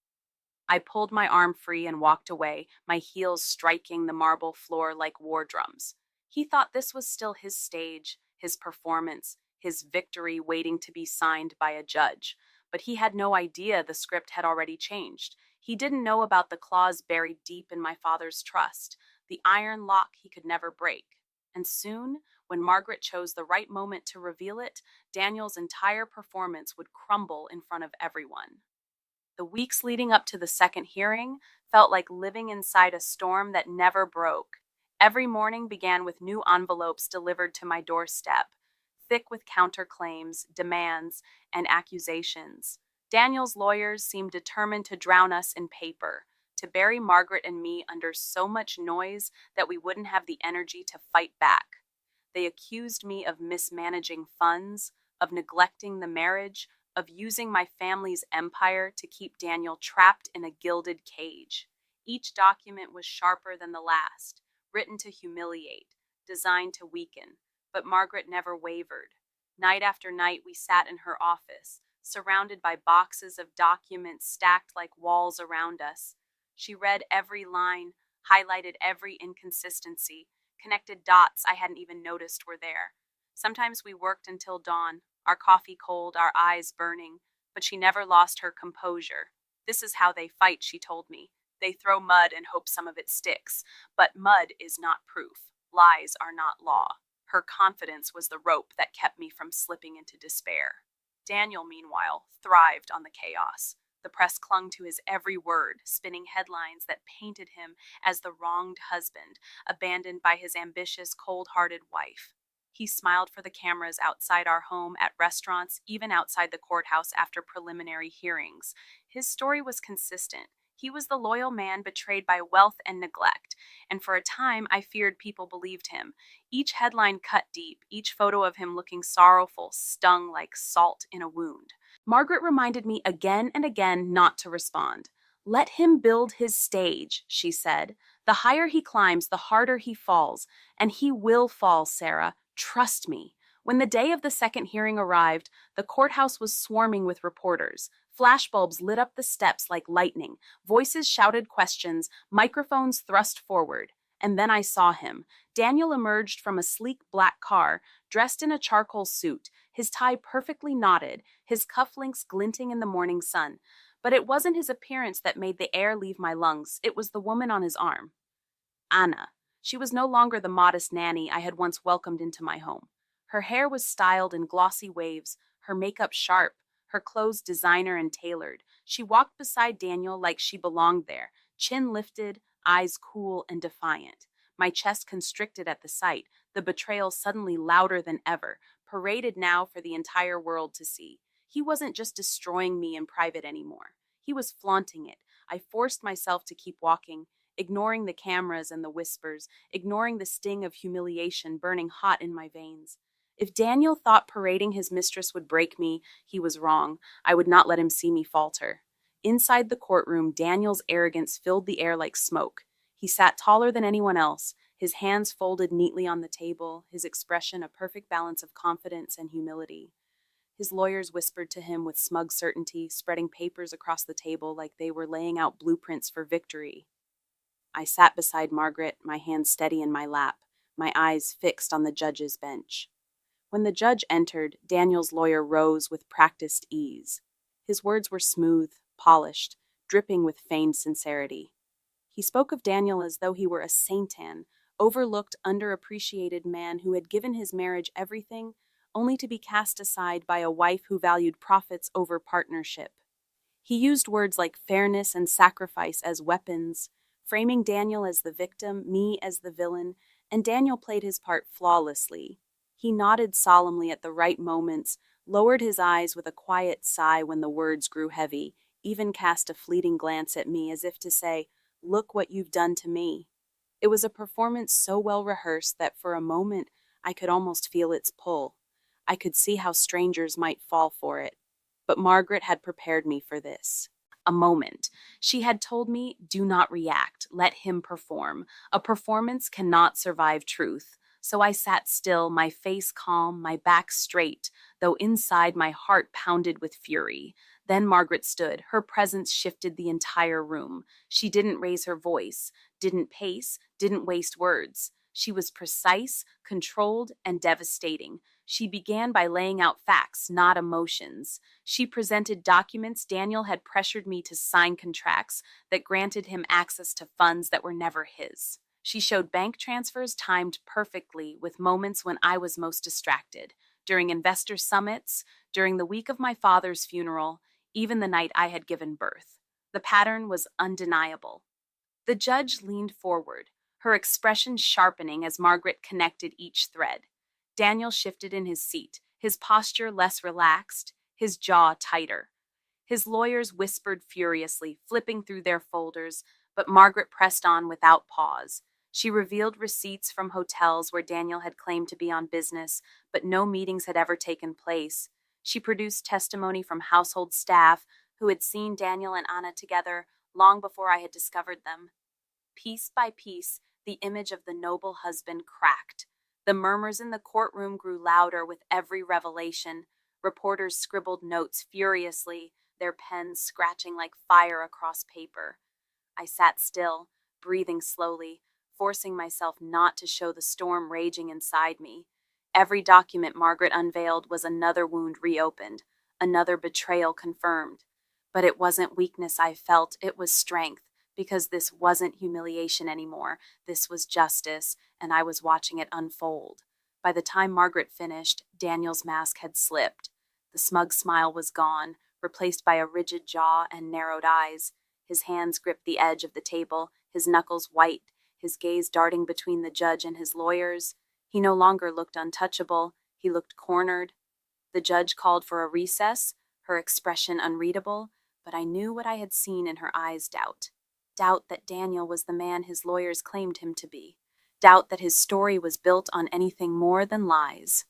I pulled my arm free and walked away, my heels striking the marble floor like war drums. He thought this was still his stage, his performance, his victory waiting to be signed by a judge. But he had no idea the script had already changed. He didn't know about the clause buried deep in my father's trust, the iron lock he could never break. And soon, when Margaret chose the right moment to reveal it, Daniel's entire performance would crumble in front of everyone. The weeks leading up to the second hearing felt like living inside a storm that never broke. Every morning began with new envelopes delivered to my doorstep, thick with counterclaims, demands, and accusations. Daniel's lawyers seemed determined to drown us in paper, to bury Margaret and me under so much noise that we wouldn't have the energy to fight back. They accused me of mismanaging funds, of neglecting the marriage, of using my family's empire to keep Daniel trapped in a gilded cage. Each document was sharper than the last, written to humiliate, designed to weaken, but Margaret never wavered. Night after night, we sat in her office, surrounded by boxes of documents stacked like walls around us. She read every line, highlighted every inconsistency, connected dots I hadn't even noticed were there. Sometimes we worked until dawn, our coffee cold, our eyes burning, but she never lost her composure. "This is how they fight," she told me. "They throw mud and hope some of it sticks. But mud is not proof. Lies are not law." Her confidence was the rope that kept me from slipping into despair. Daniel, meanwhile, thrived on the chaos. The press clung to his every word, spinning headlines that painted him as the wronged husband, abandoned by his ambitious, cold-hearted wife. He smiled for the cameras outside our home, at restaurants, even outside the courthouse after preliminary hearings. His story was consistent. He was the loyal man betrayed by wealth and neglect, and for a time I feared people believed him. Each headline cut deep, each photo of him looking sorrowful stung like salt in a wound. Margaret reminded me again and again not to respond. "Let him build his stage," she said. "The higher he climbs, the harder he falls. And he will fall, Sarah. Trust me." When the day of the second hearing arrived, the courthouse was swarming with reporters. Flashbulbs lit up the steps like lightning. Voices shouted questions, microphones thrust forward. And then I saw him. Daniel emerged from a sleek black car, dressed in a charcoal suit, his tie perfectly knotted, his cufflinks glinting in the morning sun. But it wasn't his appearance that made the air leave my lungs. It was the woman on his arm. Anna. She was no longer the modest nanny I had once welcomed into my home. Her hair was styled in glossy waves, her makeup sharp, her clothes designer and tailored. She walked beside Daniel like she belonged there, chin lifted, eyes cool and defiant. My chest constricted at the sight, the betrayal suddenly louder than ever, paraded now for the entire world to see. He wasn't just destroying me in private anymore. He was flaunting it. I forced myself to keep walking, ignoring the cameras and the whispers, ignoring the sting of humiliation burning hot in my veins. If Daniel thought parading his mistress would break me, he was wrong. I would not let him see me falter. Inside the courtroom, Daniel's arrogance filled the air like smoke. He sat taller than anyone else, his hands folded neatly on the table, his expression a perfect balance of confidence and humility. His lawyers whispered to him with smug certainty, spreading papers across the table like they were laying out blueprints for victory. I sat beside Margaret, my hands steady in my lap, my eyes fixed on the judge's bench. When the judge entered, Daniel's lawyer rose with practiced ease. His words were smooth, polished, dripping with feigned sincerity. He spoke of Daniel as though he were a saintan, overlooked, underappreciated man who had given his marriage everything, only to be cast aside by a wife who valued profits over partnership. He used words like fairness and sacrifice as weapons, framing Daniel as the victim, me as the villain, and Daniel played his part flawlessly. He nodded solemnly at the right moments, lowered his eyes with a quiet sigh when the words grew heavy, even cast a fleeting glance at me as if to say, Look what you've done to me. It was a performance so well rehearsed that for a moment I could almost feel its pull. I could see how strangers might fall for it. But Margaret had prepared me for this. A moment. She had told me, do not react, let him perform. A performance cannot survive truth. So I sat still, my face calm, my back straight, though inside my heart pounded with fury. Then Margaret stood. Her presence shifted the entire room. She didn't raise her voice, didn't pace, didn't waste words. She was precise, controlled, and devastating. She began by laying out facts, not emotions. She presented documents Daniel had pressured me to sign, contracts that granted him access to funds that were never his. She showed bank transfers timed perfectly with moments when I was most distracted, during investor summits, during the week of my father's funeral, even the night I had given birth. The pattern was undeniable. The judge leaned forward, her expression sharpening as Margaret connected each thread. Daniel shifted in his seat, his posture less relaxed, his jaw tighter. His lawyers whispered furiously, flipping through their folders, but Margaret pressed on without pause. She revealed receipts from hotels where Daniel had claimed to be on business, but no meetings had ever taken place. She produced testimony from household staff who had seen Daniel and Anna together long before I had discovered them. Piece by piece, the image of the noble husband cracked. The murmurs in the courtroom grew louder with every revelation. Reporters scribbled notes furiously, their pens scratching like fire across paper. I sat still, breathing slowly, forcing myself not to show the storm raging inside me. Every document Margaret unveiled was another wound reopened, another betrayal confirmed. But it wasn't weakness I felt, it was strength, because this wasn't humiliation anymore. This was justice, and I was watching it unfold. By the time Margaret finished, Daniel's mask had slipped. The smug smile was gone, replaced by a rigid jaw and narrowed eyes. His hands gripped the edge of the table, his knuckles white, his gaze darting between the judge and his lawyers. He no longer looked untouchable, he looked cornered. The judge called for a recess, her expression unreadable, but I knew what I had seen in her eyes: doubt. Doubt that Daniel was the man his lawyers claimed him to be. Doubt that his story was built on anything more than lies.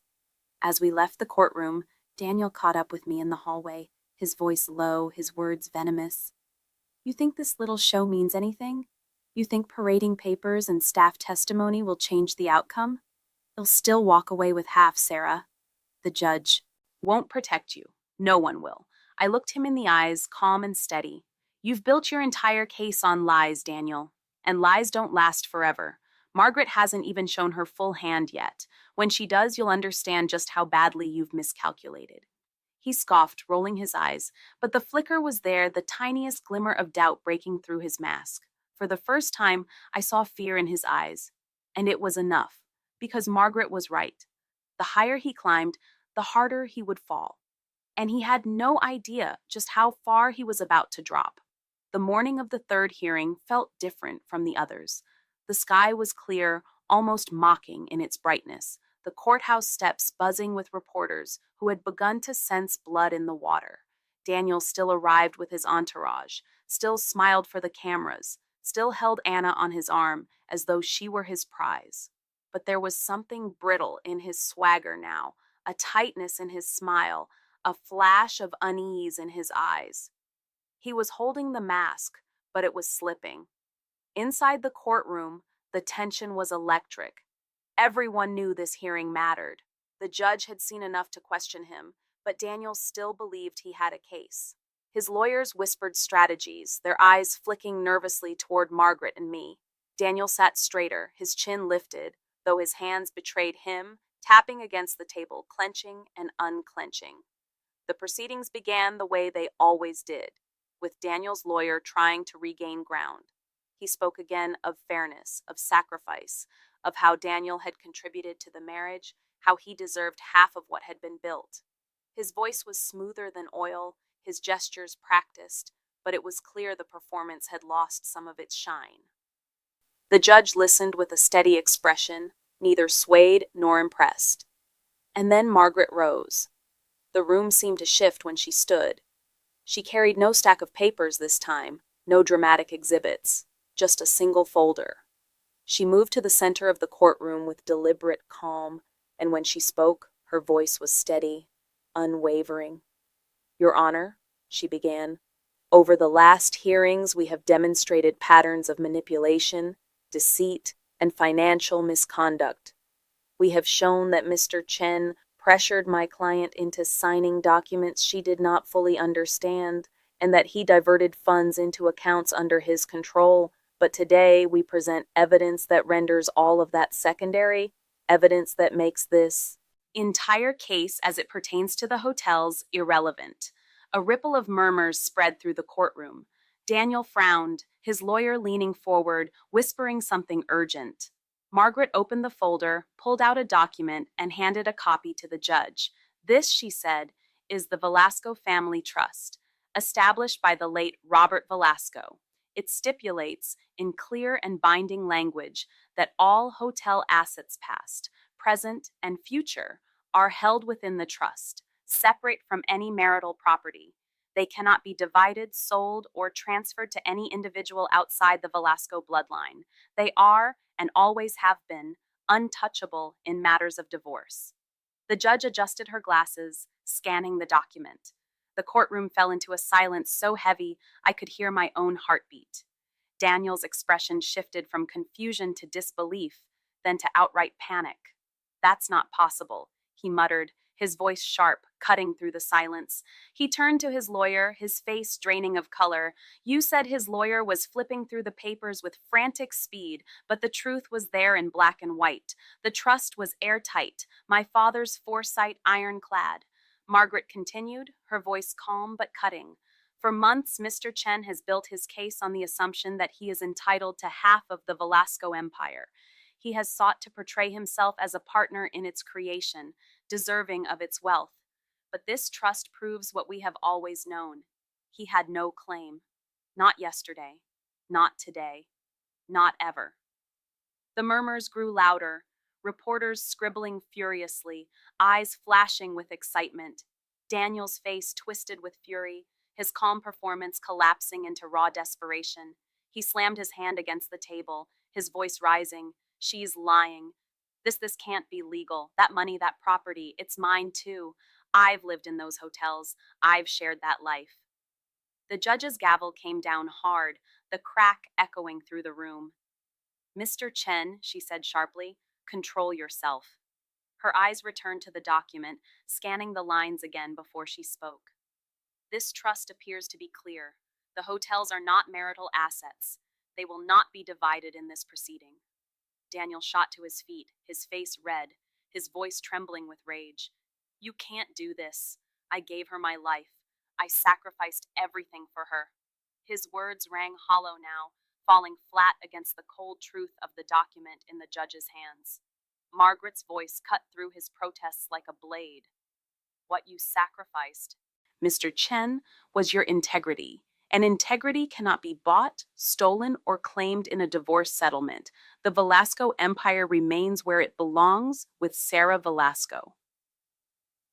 As we left the courtroom, Daniel caught up with me in the hallway, his voice low, his words venomous. You think this little show means anything? You think parading papers and staff testimony will change the outcome? You'll still walk away with half, Sarah. The judge won't protect you. No one will. I looked him in the eyes, calm and steady. You've built your entire case on lies, Daniel. And lies don't last forever. Margaret hasn't even shown her full hand yet. When she does, you'll understand just how badly you've miscalculated. He scoffed, rolling his eyes, but the flicker was there, the tiniest glimmer of doubt breaking through his mask. For the first time, I saw fear in his eyes. And it was enough, because Margaret was right. The higher he climbed, the harder he would fall. And he had no idea just how far he was about to drop. The morning of the third hearing felt different from the others. The sky was clear, almost mocking in its brightness, the courthouse steps buzzing with reporters who had begun to sense blood in the water. Daniel still arrived with his entourage, still smiled for the cameras, still held Anna on his arm as though she were his prize. But there was something brittle in his swagger now, a tightness in his smile, a flash of unease in his eyes. He was holding the mask, but it was slipping. Inside the courtroom, the tension was electric. Everyone knew this hearing mattered. The judge had seen enough to question him, but Daniel still believed he had a case. His lawyers whispered strategies, their eyes flicking nervously toward Margaret and me. Daniel sat straighter, his chin lifted, though his hands betrayed him, tapping against the table, clenching and unclenching. The proceedings began the way they always did, with Daniel's lawyer trying to regain ground. He spoke again of fairness, of sacrifice, of how Daniel had contributed to the marriage, how he deserved half of what had been built. His voice was smoother than oil, his gestures practiced, but it was clear the performance had lost some of its shine. The judge listened with a steady expression, neither swayed nor impressed. And then Margaret rose. The room seemed to shift when she stood. She carried no stack of papers this time, no dramatic exhibits. just a single folder. She moved to the center of the courtroom with deliberate calm, and when she spoke, her voice was steady, unwavering. Your Honor, she began, over the last hearings we have demonstrated patterns of manipulation, deceit, and financial misconduct. We have shown that Mr. Chen pressured my client into signing documents she did not fully understand, and that he diverted funds into accounts under his control. But today we present evidence that renders all of that secondary, evidence that makes this entire case as it pertains to the hotels irrelevant. A ripple of murmurs spread through the courtroom. Daniel frowned, his lawyer leaning forward, whispering something urgent. Margaret opened the folder, pulled out a document, and handed a copy to the judge. This, she said, is the Velasco Family Trust, established by the late Robert Velasco. It stipulates, in clear and binding language, that all hotel assets past, present, and future are held within the trust, separate from any marital property. They cannot be divided, sold, or transferred to any individual outside the Velasco bloodline. They are, and always have been, untouchable in matters of divorce. The judge adjusted her glasses, scanning the document. The courtroom fell into a silence so heavy I could hear my own heartbeat. Daniel's expression shifted from confusion to disbelief, then to outright panic. That's not possible, he muttered, his voice sharp, cutting through the silence. He turned to his lawyer, his face draining of color. You said his lawyer was flipping through the papers with frantic speed, but the truth was there in black and white. The trust was airtight, my father's foresight ironclad. Margaret continued, her voice calm but cutting. For months, Mr. Chen has built his case on the assumption that he is entitled to half of the Velasco empire. He has sought to portray himself as a partner in its creation, deserving of its wealth. But this trust proves what we have always known. He had no claim. Not yesterday. Not today. Not ever. The murmurs grew louder, reporters scribbling furiously, eyes flashing with excitement. Daniel's face twisted with fury, his calm performance collapsing into raw desperation. He slammed his hand against the table, his voice rising. She's lying. This can't be legal. That money, that property, it's mine too. I've lived in those hotels. I've shared that life. The judge's gavel came down hard, the crack echoing through the room. Mr. Chen, she said sharply, control yourself. Her eyes returned to the document, scanning the lines again before she spoke. This trust appears to be clear. The hotels are not marital assets. They will not be divided in this proceeding. Daniel shot to his feet, his face red, his voice trembling with rage. You can't do this. I gave her my life. I sacrificed everything for her. His words rang hollow now, falling flat against the cold truth of the document in the judge's hands. Margaret's voice cut through his protests like a blade. What you sacrificed, Mr. Chen, was your integrity. And integrity cannot be bought, stolen, or claimed in a divorce settlement. The Velasco Empire remains where it belongs with Sarah Velasco.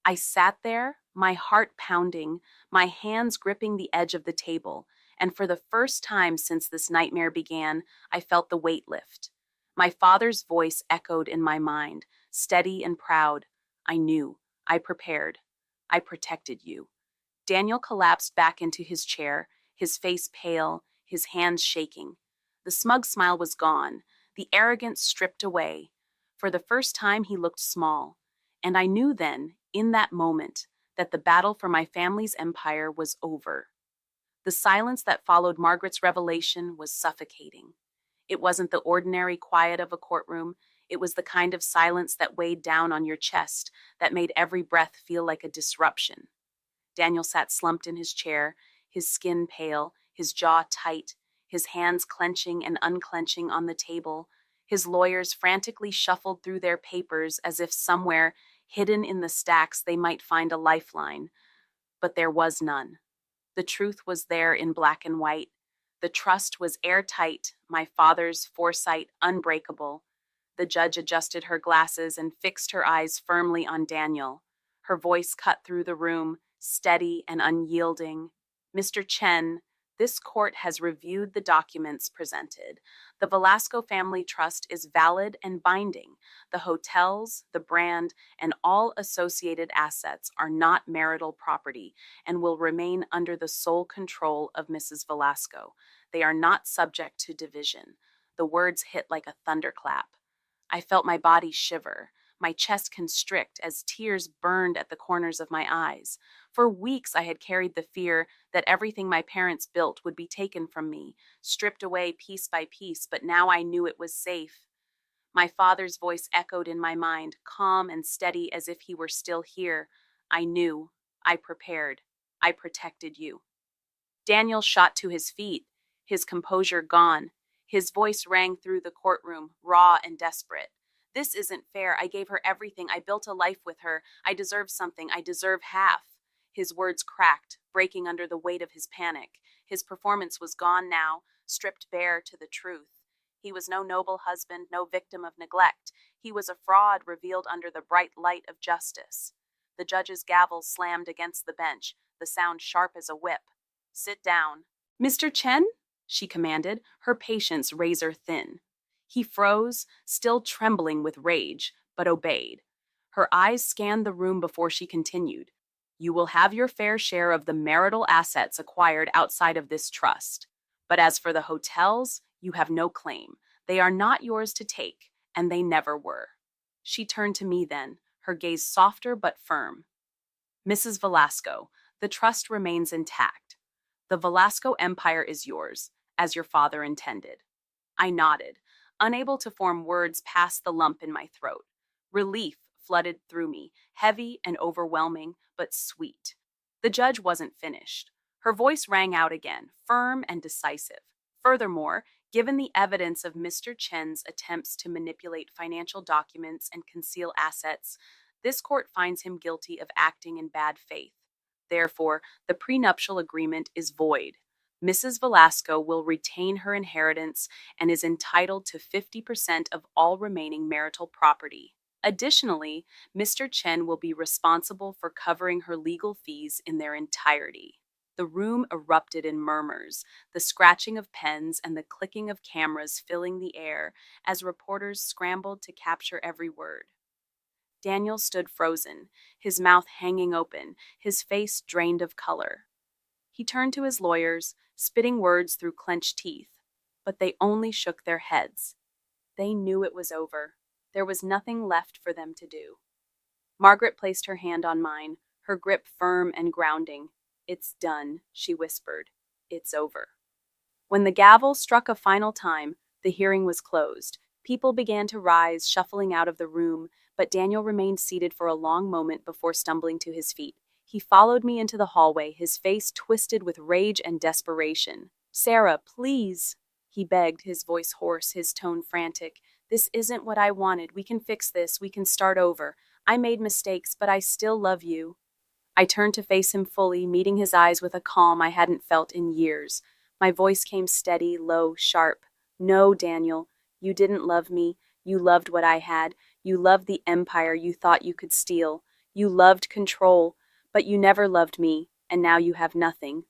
I sat there, my heart pounding, my hands gripping the edge of the table, and for the first time since this nightmare began, I felt the weight lift. My father's voice echoed in my mind, steady and proud. I knew. I prepared. I protected you. Daniel collapsed back into his chair, his face pale, his hands shaking. The smug smile was gone, the arrogance stripped away. For the first time, he looked small. And I knew then, in that moment, that the battle for my family's empire was over. The silence that followed Margaret's revelation was suffocating. It wasn't the ordinary quiet of a courtroom. It was the kind of silence that weighed down on your chest, that made every breath feel like a disruption. Daniel sat slumped in his chair, his skin pale, his jaw tight, his hands clenching and unclenching on the table. His lawyers frantically shuffled through their papers as if somewhere, hidden in the stacks, they might find a lifeline. But there was none. The truth was there in black and white. The trust was airtight, my father's foresight unbreakable. The judge adjusted her glasses and fixed her eyes firmly on Daniel. Her voice cut through the room, steady and unyielding. Mr. Chen, This court has reviewed the documents presented. The Velasco Family Trust is valid and binding. The hotels, the brand, and all associated assets are not marital property and will remain under the sole control of Mrs. Velasco. They are not subject to division. The words hit like a thunderclap. I felt my body shiver, my chest constrict as tears burned at the corners of my eyes. For weeks I had carried the fear that everything my parents built would be taken from me, stripped away piece by piece, but now I knew it was safe. My father's voice echoed in my mind, calm and steady as if he were still here. I knew. I prepared. I protected you. Daniel shot to his feet, his composure gone. His voice rang through the courtroom, raw and desperate. This isn't fair. I gave her everything. I built a life with her. I deserve something. I deserve half. His words cracked, breaking under the weight of his panic. His performance was gone now, stripped bare to the truth. He was no noble husband, no victim of neglect. He was a fraud revealed under the bright light of justice. The judge's gavel slammed against the bench, the sound sharp as a whip. "Sit down." "Mr. Chen?" she commanded, her patience razor thin. He froze, still trembling with rage, but obeyed. Her eyes scanned the room before she continued. "You will have your fair share of the marital assets acquired outside of this trust. But as for the hotels, you have no claim. They are not yours to take, and they never were." She turned to me then, her gaze softer but firm. "Mrs. Velasco, the trust remains intact. The Velasco Empire is yours, as your father intended." I nodded, unable to form words past the lump in my throat. Relief flooded through me, heavy and overwhelming, but sweet. The judge wasn't finished. Her voice rang out again, firm and decisive. Furthermore, given the evidence of Mr. Chen's attempts to manipulate financial documents and conceal assets, this court finds him guilty of acting in bad faith. Therefore, the prenuptial agreement is void. Mrs. Velasco will retain her inheritance and is entitled to 50% of all remaining marital property. Additionally, Mr. Chen will be responsible for covering her legal fees in their entirety. The room erupted in murmurs, the scratching of pens and the clicking of cameras filling the air as reporters scrambled to capture every word. Daniel stood frozen, his mouth hanging open, his face drained of color. He turned to his lawyers, spitting words through clenched teeth, but they only shook their heads. They knew it was over. There was nothing left for them to do. Margaret placed her hand on mine, her grip firm and grounding. "It's done," she whispered. "It's over." When the gavel struck a final time, the hearing was closed. People began to rise, shuffling out of the room, but Daniel remained seated for a long moment before stumbling to his feet. He followed me into the hallway, his face twisted with rage and desperation. "Sarah, please," he begged, his voice hoarse, his tone frantic. "This isn't what I wanted. We can fix this. We can start over. I made mistakes, but I still love you." I turned to face him fully, meeting his eyes with a calm I hadn't felt in years. My voice came steady, low, sharp. "No, Daniel, you didn't love me. You loved what I had. You loved the empire you thought you could steal. You loved control. But you never loved me, and now you have nothing."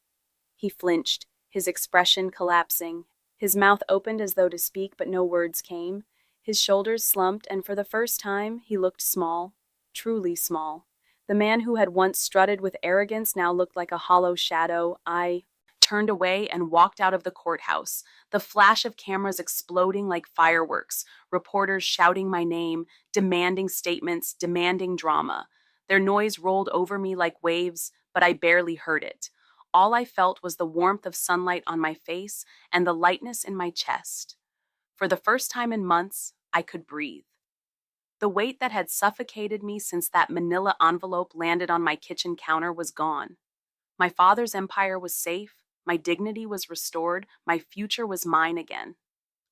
He flinched, his expression collapsing. His mouth opened as though to speak, but no words came. His shoulders slumped, and for the first time, he looked small, truly small. The man who had once strutted with arrogance now looked like a hollow shadow. I turned away and walked out of the courthouse, the flash of cameras exploding like fireworks, reporters shouting my name, demanding statements, demanding drama. Their noise rolled over me like waves, but I barely heard it. All I felt was the warmth of sunlight on my face and the lightness in my chest. For the first time in months, I could breathe. The weight that had suffocated me since that manila envelope landed on my kitchen counter was gone. My father's empire was safe, my dignity was restored, my future was mine again.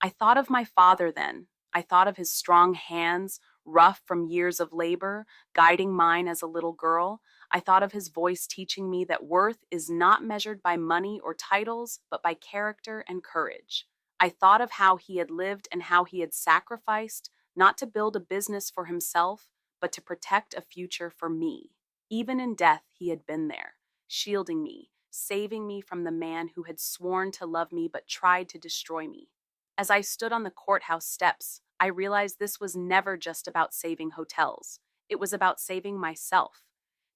I thought of my father then. I thought of his strong hands, rough from years of labor, guiding mine as a little girl. I thought of his voice teaching me that worth is not measured by money or titles, but by character and courage. I thought of how he had lived and how he had sacrificed, not to build a business for himself, but to protect a future for me. Even in death, he had been there, shielding me, saving me from the man who had sworn to love me but tried to destroy me. As I stood on the courthouse steps, I realized this was never just about saving hotels. It was about saving myself.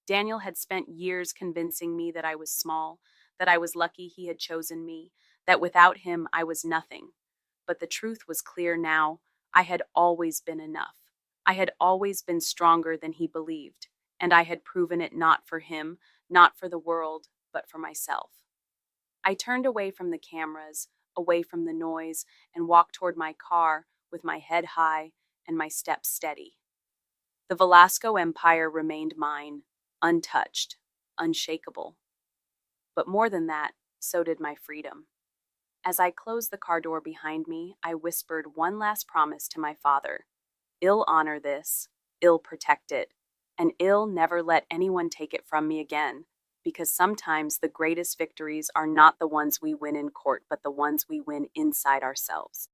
Daniel had spent years convincing me that I was small, that I was lucky he had chosen me, that without him I was nothing. But the truth was clear now. I had always been enough. I had always been stronger than he believed, and I had proven it not for him, not for the world, but for myself. I turned away from the cameras, away from the noise, and walked toward my car with my head high and my steps steady. The Velasco Empire remained mine, untouched, unshakable. But more than that, so did my freedom. As I closed the car door behind me, I whispered one last promise to my father. I'll honor this, I'll protect it, and I'll never let anyone take it from me again, because sometimes the greatest victories are not the ones we win in court, but the ones we win inside ourselves.